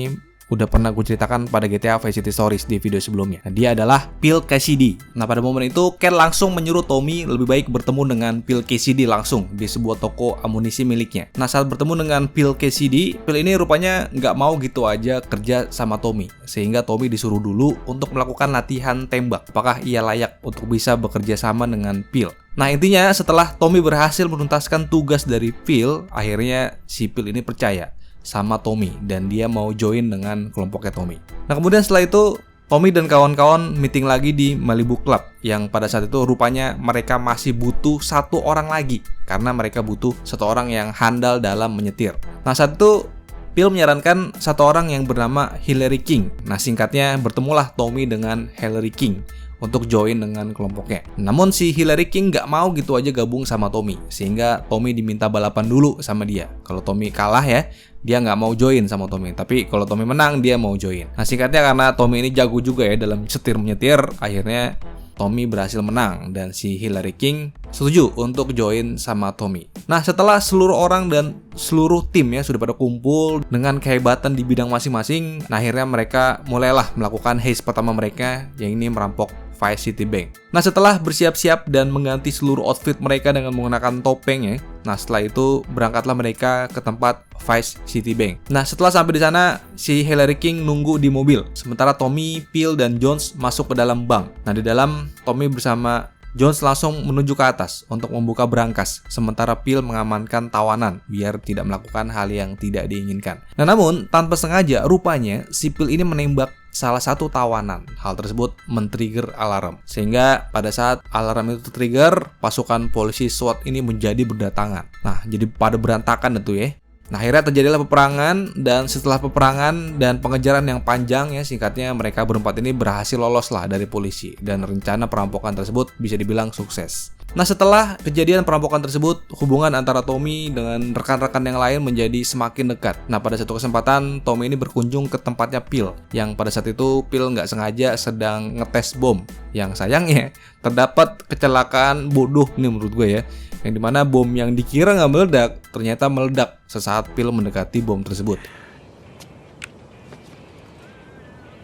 A: udah pernah gue ceritakan pada GTA Vice City Stories di video sebelumnya. Nah, dia adalah Phil Cassidy. Nah, pada momen itu Ken langsung menyuruh Tommy lebih baik bertemu dengan Phil Cassidy langsung di sebuah toko amunisi miliknya. Nah, saat bertemu dengan Phil Cassidy, Phil ini rupanya nggak mau gitu aja kerja sama Tommy, sehingga Tommy disuruh dulu untuk melakukan latihan tembak. Apakah ia layak untuk bisa bekerja sama dengan Phil? Nah, intinya setelah Tommy berhasil menuntaskan tugas dari Phil, akhirnya si Phil ini percaya sama Tommy dan dia mau join dengan kelompoknya Tommy. Nah, kemudian setelah itu Tommy dan kawan-kawan meeting lagi di Malibu Club, yang pada saat itu rupanya mereka masih butuh satu orang lagi karena mereka butuh satu orang yang handal dalam menyetir. Nah, saat itu Phil menyarankan satu orang yang bernama Hillary King. Nah, singkatnya bertemulah Tommy dengan Hillary King untuk join dengan kelompoknya. Namun si Hillary King nggak mau gitu aja gabung sama Tommy, sehingga Tommy diminta balapan dulu sama dia. Kalau Tommy kalah ya, dia nggak mau join sama Tommy. Tapi kalau Tommy menang, dia mau join. Nah, singkatnya karena Tommy ini jago juga ya dalam setir-menyetir, akhirnya Tommy berhasil menang dan si Hillary King setuju untuk join sama Tommy. Nah, setelah seluruh orang dan seluruh tim ya sudah pada kumpul dengan kehebatan di bidang masing-masing, nah akhirnya mereka mulailah melakukan heist pertama mereka, yang ini merampok Vice City Bank. Nah, setelah bersiap-siap dan mengganti seluruh outfit mereka dengan menggunakan topeng ya, nah setelah itu berangkatlah mereka ke tempat Vice City Bank. Nah, setelah sampai di sana, si Hillary King nunggu di mobil, sementara Tommy, Phil, dan Jones masuk ke dalam bank. Nah, di dalam Tommy bersama Jones langsung menuju ke atas untuk membuka berangkas, sementara Phil mengamankan tawanan biar tidak melakukan hal yang tidak diinginkan. Nah, namun tanpa sengaja rupanya si Phil ini menembak salah satu tawanan. Hal tersebut men-trigger alarm, sehingga pada saat alarm itu trigger, pasukan polisi SWAT ini menjadi berdatangan. Nah, jadi pada berantakan itu ya. Nah, akhirnya terjadilah peperangan, dan setelah peperangan dan pengejaran yang panjang ya, singkatnya mereka berempat ini berhasil lolos lah dari polisi, dan rencana perampokan tersebut bisa dibilang sukses. Nah, setelah kejadian perampokan tersebut, hubungan antara Tommy dengan rekan-rekan yang lain menjadi semakin dekat. Nah, pada satu kesempatan Tommy ini berkunjung ke tempatnya Phil, yang pada saat itu Phil nggak sengaja sedang ngetes bom. Yang sayangnya terdapat kecelakaan bodoh nih menurut gue ya, yang dimana bom yang dikira nggak meledak ternyata meledak sesaat Phil mendekati bom tersebut.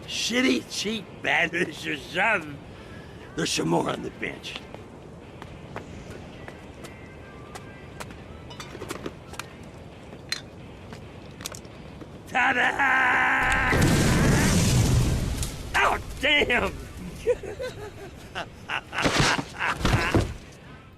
D: Shitty, cheap, bad Mr. Son. There's some more on the bench. Ta-da! Oh, damn!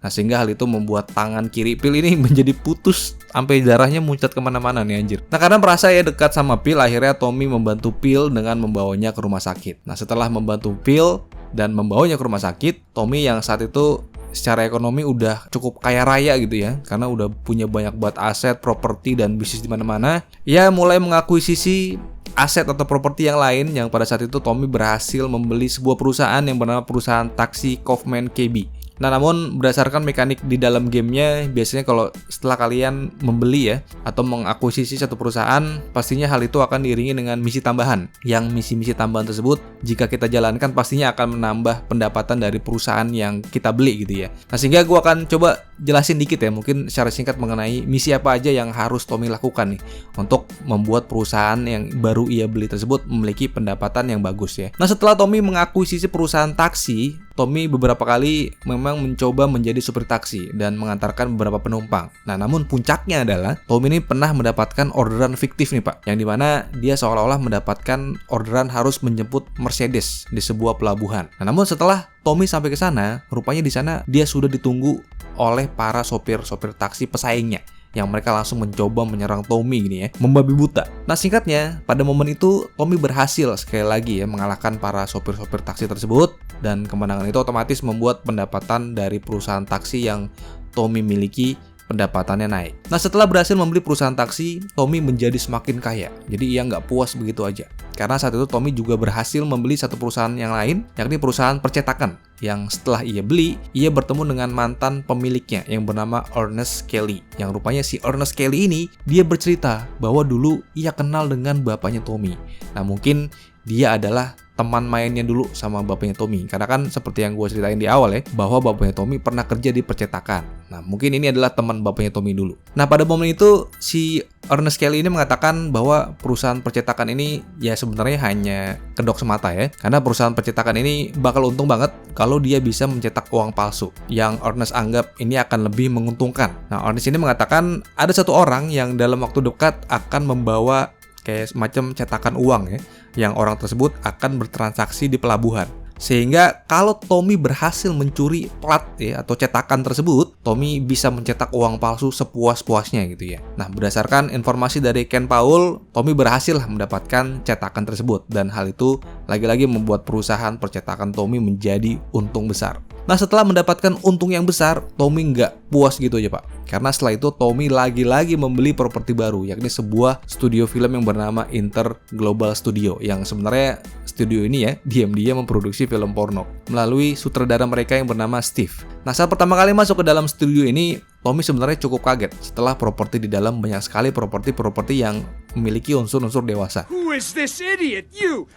A: Nah, sehingga hal itu membuat tangan kiri Phil ini menjadi putus sampai darahnya muncat kemana-mana nih anjir. Nah, karena merasa ya dekat sama Phil, akhirnya Tommy membantu Phil dengan membawanya ke rumah sakit. Nah, setelah membantu Phil dan membawanya ke rumah sakit, Tommy yang saat itu secara ekonomi udah cukup kaya raya gitu ya, karena udah punya banyak buat aset, properti, dan bisnis di mana-mana. Ya mulai mengakuisisi aset atau properti yang lain, yang pada saat itu Tommy berhasil membeli sebuah perusahaan yang bernama perusahaan taksi Kaufman KB. Nah, namun berdasarkan mekanik di dalam gamenya, biasanya kalau setelah kalian membeli ya atau mengakuisisi satu perusahaan, pastinya hal itu akan diiringi dengan misi tambahan. Yang misi-misi tambahan tersebut, jika kita jalankan, pastinya akan menambah pendapatan dari perusahaan yang kita beli gitu ya. Nah, sehingga gue akan coba jelasin dikit ya, mungkin secara singkat mengenai misi apa aja yang harus Tommy lakukan nih untuk membuat perusahaan yang baru ia beli tersebut memiliki pendapatan yang bagus ya. Nah, setelah Tommy mengakuisisi perusahaan taksi, Tommy beberapa kali memang mencoba menjadi supir taksi dan mengantarkan beberapa penumpang. Nah, namun puncaknya adalah Tommy ini pernah mendapatkan orderan fiktif nih Pak, yang dimana dia seolah-olah mendapatkan orderan harus menjemput Mercedes di sebuah pelabuhan. Nah, namun setelah Tommy sampai ke sana, rupanya di sana dia sudah ditunggu oleh para sopir-sopir taksi pesaingnya, yang mereka langsung mencoba menyerang Tommy gini ya, membabi buta. Nah, singkatnya, pada momen itu Tommy berhasil sekali lagi ya mengalahkan para sopir-sopir taksi tersebut, dan kemenangan itu otomatis membuat pendapatan dari perusahaan taksi yang Tommy miliki pendapatannya naik. Nah, setelah berhasil membeli perusahaan taksi, Tommy menjadi semakin kaya. Jadi ia nggak puas begitu aja. Karena saat itu Tommy juga berhasil membeli satu perusahaan yang lain, yakni perusahaan percetakan. Yang setelah ia beli, ia bertemu dengan mantan pemiliknya yang bernama Ernest Kelly. Yang rupanya si Ernest Kelly ini, dia bercerita bahwa dulu ia kenal dengan bapaknya Tommy. Nah, mungkin dia adalah teman mainnya dulu sama bapaknya Tommy. Karena kan seperti yang gue ceritain di awal ya, bahwa bapaknya Tommy pernah kerja di percetakan. Nah, mungkin ini adalah teman bapaknya Tommy dulu. Nah, pada momen itu si Ernest Kelly ini mengatakan bahwa perusahaan percetakan ini ya sebenarnya hanya kedok semata ya. Karena perusahaan percetakan ini bakal untung banget kalau dia bisa mencetak uang palsu, yang Ernest anggap ini akan lebih menguntungkan. Nah, Ernest ini mengatakan ada satu orang yang dalam waktu dekat akan membawa kayak semacam cetakan uang ya, yang orang tersebut akan bertransaksi di pelabuhan. Sehingga kalau Tommy berhasil mencuri plat ya, atau cetakan tersebut, Tommy bisa mencetak uang palsu sepuas-puasnya gitu ya. Nah, berdasarkan informasi dari Ken Powell, Tommy berhasil mendapatkan cetakan tersebut, dan hal itu lagi-lagi membuat perusahaan percetakan Tommy menjadi untung besar. Nah, setelah mendapatkan untung yang besar, Tommy nggak puas gitu aja Pak. Karena setelah itu Tommy lagi-lagi membeli properti baru, yakni sebuah studio film yang bernama Inter Global Studio, yang sebenarnya studio ini ya diam-diam memproduksi film porno melalui sutradara mereka yang bernama Steve. Nah, saat pertama kali masuk ke dalam studio ini, Tommy sebenarnya cukup kaget setelah properti di dalam banyak sekali properti yang memiliki unsur-unsur dewasa.
C: Who is this idiot? You!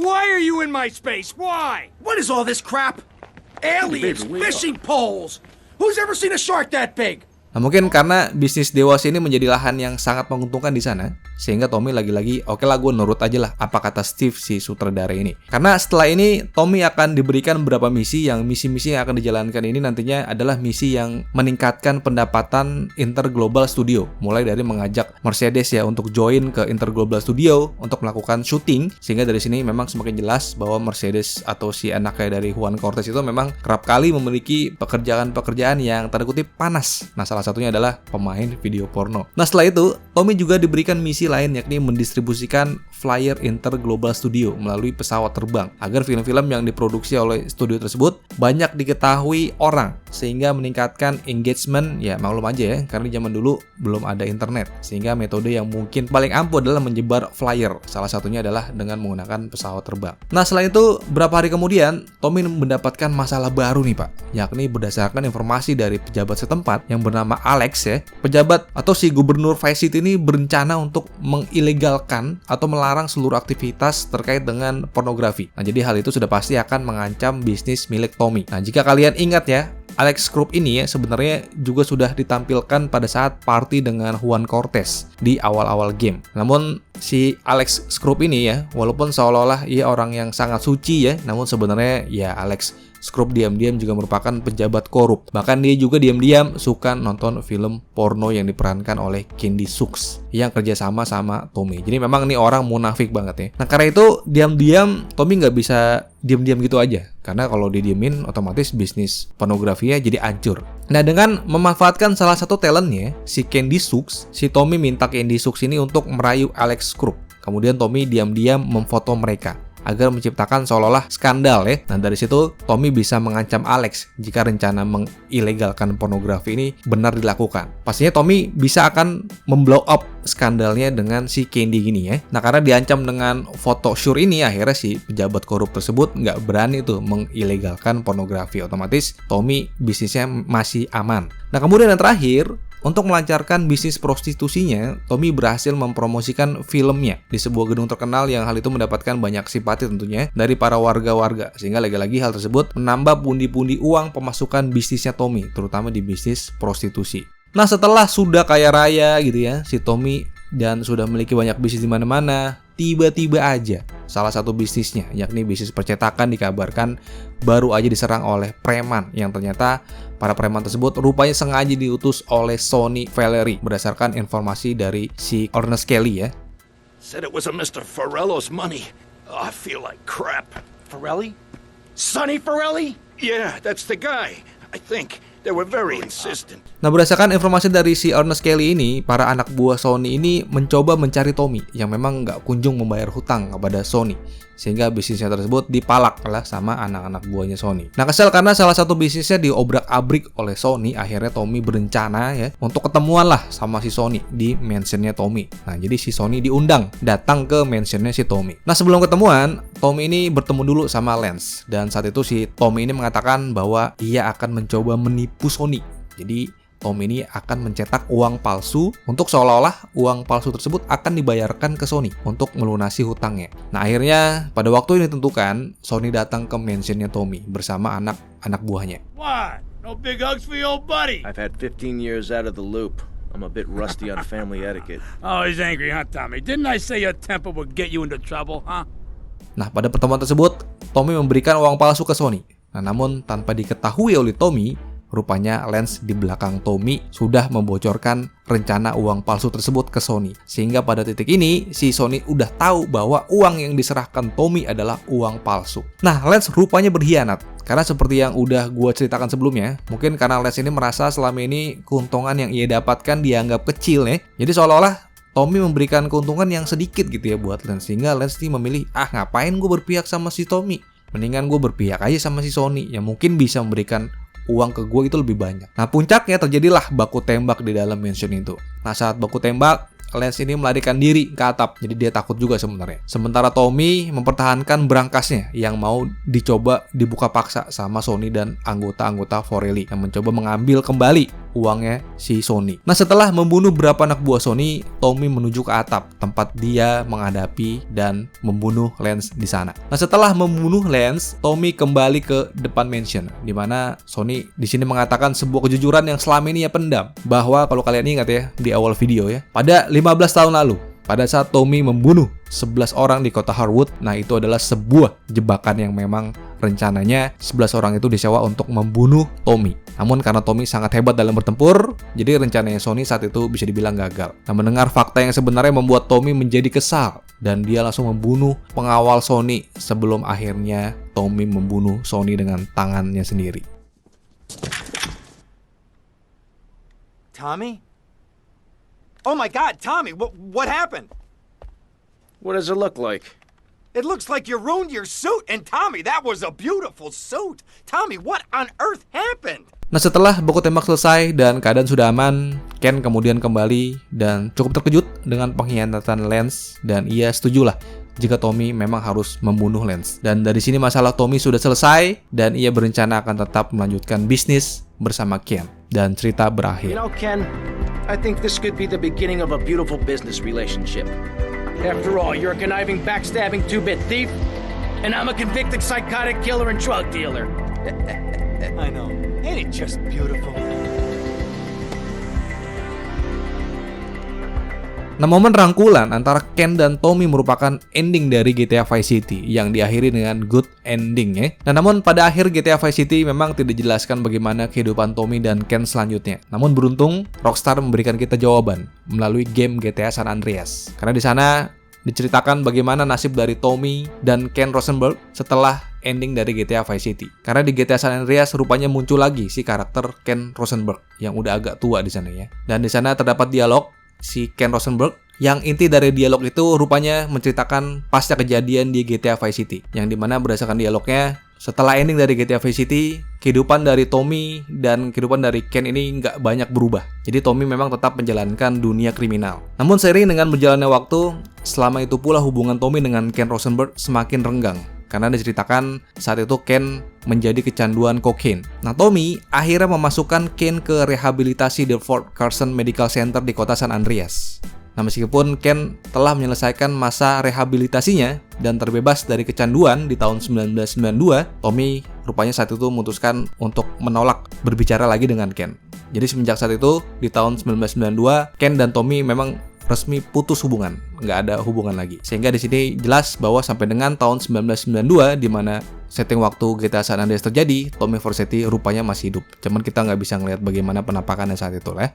C: Why are you in my space? Why?
E: What is all this crap? Aliens, fishing poles. Who's ever seen a shark that big?
A: Nah, mungkin karena bisnis dewasa ini menjadi lahan yang sangat menguntungkan di sana, sehingga Tommy lagi-lagi, oke lah gue nurut aja lah apa kata Steve si sutradara ini. Karena setelah ini Tommy akan diberikan beberapa misi, yang misi-misi yang akan dijalankan ini nantinya adalah misi yang meningkatkan pendapatan Inter Global Studio. Mulai dari mengajak Mercedes ya untuk join ke Inter Global Studio untuk melakukan syuting, sehingga dari sini memang semakin jelas bahwa Mercedes atau si anaknya dari Juan Cortez itu memang kerap kali memiliki pekerjaan-pekerjaan yang tanda kutip panas. Nah, salah satunya adalah pemain video porno. Nah, setelah itu Tommy juga diberikan misi lain, yakni mendistribusikan flyer Inter Global Studio melalui pesawat terbang agar film-film yang diproduksi oleh studio tersebut banyak diketahui orang, sehingga meningkatkan engagement. Ya maklum aja ya, karena di zaman dulu belum ada internet, sehingga metode yang mungkin paling ampuh adalah menyebar flyer. Salah satunya adalah dengan menggunakan pesawat terbang. Nah, selain itu beberapa hari kemudian Tommy mendapatkan masalah baru nih Pak, yakni berdasarkan informasi dari pejabat setempat yang bernama Alex ya. Pejabat atau si gubernur Vice City ini berencana untuk mengilegalkan atau melarang seluruh aktivitas terkait dengan pornografi. Nah, jadi hal itu sudah pasti akan mengancam bisnis milik Tommy. Nah, jika kalian ingat ya, Alex Krupp ini ya sebenarnya juga sudah ditampilkan pada saat party dengan Juan Cortez di awal-awal game. Namun si Alex Krupp ini ya, walaupun seolah-olah ia orang yang sangat suci ya, namun sebenarnya ya Alex Scrooge diam-diam juga merupakan pejabat korup. Bahkan dia juga diam-diam suka nonton film porno yang diperankan oleh Candy Sucks yang kerjasama sama Tommy. Jadi memang ini orang munafik banget ya. Nah karena itu diam-diam Tommy nggak bisa diam-diam gitu aja. Karena kalau didiemin otomatis bisnis pornografinya jadi hancur. Nah dengan memanfaatkan salah satu talentnya, si Candy Sucks, si Tommy minta Candy Sucks ini untuk merayu Alex Scrooge. Kemudian Tommy diam-diam memfoto mereka agar menciptakan seolah-olah skandal ya. Nah dari situ Tommy bisa mengancam Alex jika rencana mengilegalkan pornografi ini benar dilakukan. Pastinya Tommy bisa akan memblow up skandalnya dengan si Candy gini ya. Nah karena diancam dengan foto sure ini, akhirnya si pejabat korup tersebut nggak berani tuh mengilegalkan pornografi. Otomatis Tommy bisnisnya masih aman. Nah kemudian yang terakhir, untuk melancarkan bisnis prostitusinya, Tommy berhasil mempromosikan filmnya di sebuah gedung terkenal yang hal itu mendapatkan banyak simpati tentunya dari para warga-warga. Sehingga lagi-lagi hal tersebut menambah pundi-pundi uang pemasukan bisnisnya Tommy, terutama di bisnis prostitusi. Nah setelah sudah kaya raya gitu ya, si Tommy dan sudah memiliki banyak bisnis di mana-mana, tiba-tiba aja salah satu bisnisnya, yakni bisnis percetakan, dikabarkan baru aja diserang oleh preman yang ternyata para preman tersebut rupanya sengaja diutus oleh Sonny Valerie berdasarkan informasi dari si Ernest Kelly ya.
E: Said it was a Mr. Farello's money. Oh, I feel like crap.
C: Farelli? Sonny Farelli?
E: Yeah, that's the guy. I think they were very insistent.
A: Nah berdasarkan informasi dari si Ernest Kelly ini, para anak buah Sonny ini mencoba mencari Tommy yang memang nggak kunjung membayar hutang kepada Sonny. Sehingga bisnisnya tersebut dipalak lah sama anak-anak buahnya Sonny. Nah kesal karena salah satu bisnisnya diobrak-abrik oleh Sonny, akhirnya Tommy berencana ya untuk ketemuan lah sama si Sonny di mansionnya Tommy. Nah jadi si Sonny diundang datang ke mansionnya si Tommy. Nah sebelum ketemuan, Tommy ini bertemu dulu sama Lance. Dan saat itu si Tommy ini mengatakan bahwa ia akan mencoba menipu Sonny. Jadi Tommy ini akan mencetak uang palsu untuk seolah-olah uang palsu tersebut akan dibayarkan ke Sonny untuk melunasi hutangnya. Nah akhirnya pada waktu ini ditentukan, Sonny datang ke mansionnya Tommy bersama anak buahnya.
D: What? No big hugs for your old buddy?
G: I've had 15 years out of the loop. I'm a bit rusty on family etiquette.
D: Oh, he's angry, huh, Tommy? Didn't I say your temper would get you into trouble, huh?
A: Nah pada pertemuan tersebut, Tommy memberikan uang palsu ke Sonny. Nah namun tanpa diketahui oleh Tommy, rupanya Lance di belakang Tommy sudah membocorkan rencana uang palsu tersebut ke Sonny. Sehingga pada titik ini, si Sonny udah tahu bahwa uang yang diserahkan Tommy adalah uang palsu. Nah, Lance rupanya berkhianat. Karena seperti yang udah gue ceritakan sebelumnya, mungkin karena Lance ini merasa selama ini keuntungan yang ia dapatkan dianggap kecil ya. Jadi seolah-olah Tommy memberikan keuntungan yang sedikit gitu ya buat Lance. Sehingga Lance ini memilih, ngapain gue berpihak sama si Tommy? Mendingan gue berpihak aja sama si Sonny yang mungkin bisa memberikan uang ke gue itu lebih banyak. Nah puncaknya terjadilah baku tembak di dalam mansion itu. Nah saat baku tembak, Lance ini melarikan diri ke atap. Jadi dia takut juga sebenarnya. Sementara Tommy mempertahankan berangkasnya yang mau dicoba dibuka paksa sama Sonny dan anggota-anggota Forelli yang mencoba mengambil kembali uangnya si Sonny. Nah setelah membunuh beberapa anak buah Sonny, Tommy menuju ke atap tempat dia menghadapi dan membunuh Lance di sana. Nah setelah membunuh Lance, Tommy kembali ke depan mansion di mana Sonny di sini mengatakan sebuah kejujuran yang selama ini ia pendam, bahwa kalau kalian ingat ya di awal video ya, pada 15 tahun lalu, pada saat Tommy membunuh 11 orang di kota Harwood, nah itu adalah sebuah jebakan yang memang rencananya 11 orang itu disewa untuk membunuh Tommy. Namun karena Tommy sangat hebat dalam bertempur, jadi rencananya Sonny saat itu bisa dibilang gagal. Nah mendengar fakta yang sebenarnya membuat Tommy menjadi kesal, dan dia langsung membunuh pengawal Sonny sebelum akhirnya Tommy membunuh Sonny dengan tangannya sendiri.
B: Tommy? Oh my God, Tommy, what happened?
G: What does it look like?
B: It looks like you ruined your suit, and Tommy, that was a beautiful suit. Tommy, what on earth happened?
A: Nah setelah baku tembak selesai dan keadaan sudah aman, Ken kemudian kembali dan cukup terkejut dengan pengkhianatan Lance, dan ia setujulah jika Tommy memang harus membunuh Lance. Dan dari sini masalah Tommy sudah selesai dan ia berencana akan tetap melanjutkan bisnis bersama Ken. Dan cerita berakhir.
G: You know, Ken, I think this could be the beginning of a beautiful business relationship.
D: After all, you're a conniving, backstabbing, two-bit thief, and I'm a convicted psychotic killer and drug dealer.
B: I know. Ain't it just beautiful?
A: Nah, momen rangkulan antara Ken dan Tommy merupakan ending dari GTA Vice City yang diakhiri dengan good ending ya. Nah, namun pada akhir GTA Vice City memang tidak dijelaskan bagaimana kehidupan Tommy dan Ken selanjutnya. Namun beruntung Rockstar memberikan kita jawaban melalui game GTA San Andreas. Karena di sana diceritakan bagaimana nasib dari Tommy dan Ken Rosenberg setelah ending dari GTA Vice City. Karena di GTA San Andreas rupanya muncul lagi si karakter Ken Rosenberg yang udah agak tua di sana ya. Dan di sana terdapat dialog si Ken Rosenberg yang inti dari dialog itu rupanya menceritakan pasca kejadian di GTA Vice City, yang dimana berdasarkan dialognya setelah ending dari GTA Vice City, kehidupan dari Tommy dan kehidupan dari Ken ini nggak banyak berubah. Jadi Tommy memang tetap menjalankan dunia kriminal. Namun seiring dengan berjalannya waktu, selama itu pula hubungan Tommy dengan Ken Rosenberg semakin renggang. Karena diceritakan saat itu Ken menjadi kecanduan kokain. Nah, Tommy akhirnya memasukkan Ken ke rehabilitasi The Fort Carson Medical Center di kota San Andreas. Nah, meskipun Ken telah menyelesaikan masa rehabilitasinya dan terbebas dari kecanduan di tahun 1992, Tommy rupanya saat itu memutuskan untuk menolak berbicara lagi dengan Ken. Jadi semenjak saat itu, di tahun 1992, Ken dan Tommy memang resmi putus hubungan, nggak ada hubungan lagi. Sehingga di sini jelas bahwa sampai dengan tahun 1992, di mana setting waktu GTA San Andreas terjadi, Tommy Vercetti rupanya masih hidup. Cuman kita nggak bisa ngelihat bagaimana penampakannya saat itu lah.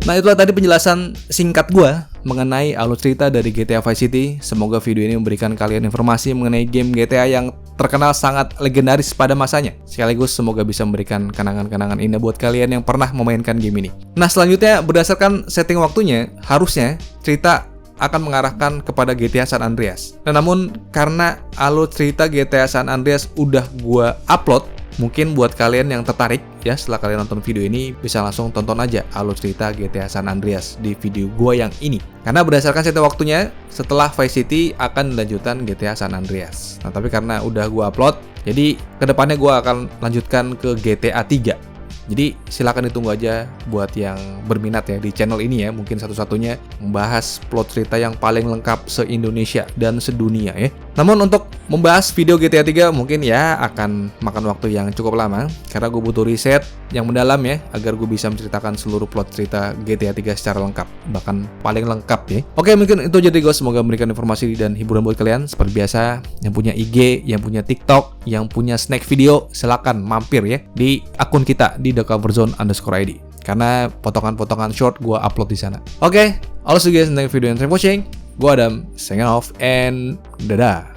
A: Nah, itulah tadi penjelasan singkat gua mengenai alur cerita dari GTA Vice City. Semoga video ini memberikan kalian informasi mengenai game GTA yang terkenal sangat legendaris pada masanya. Sekaligus semoga bisa memberikan kenangan-kenangan indah buat kalian yang pernah memainkan game ini. Nah, selanjutnya berdasarkan setting waktunya, harusnya cerita akan mengarahkan kepada GTA San Andreas. Nah, namun karena alur cerita GTA San Andreas udah gua upload, mungkin buat kalian yang tertarik ya, setelah kalian nonton video ini bisa langsung tonton aja alur cerita GTA San Andreas di video gua yang ini. Karena berdasarkan setting waktunya, setelah Vice City akan dilanjutkan GTA San Andreas. Nah, tapi karena udah gua upload, jadi kedepannya gua akan lanjutkan ke GTA 3. Jadi silakan ditunggu aja buat yang berminat ya di channel ini ya, mungkin satu-satunya membahas plot cerita yang paling lengkap se-Indonesia dan sedunia ya. Namun untuk membahas video GTA 3 mungkin ya akan makan waktu yang cukup lama, karena gue butuh riset yang mendalam ya, agar gue bisa menceritakan seluruh plot cerita GTA 3 secara lengkap, bahkan paling lengkap ya. Oke, mungkin itu aja gue, semoga memberikan informasi dan hiburan buat kalian. Seperti biasa, yang punya IG, yang punya TikTok, yang punya snack video, silakan mampir ya di akun kita di thecoverzone_id, karena potongan-potongan short gue upload di sana. Oke, all see you guys in the next video and thanks for watching. Gue Adam, signing off and dadah.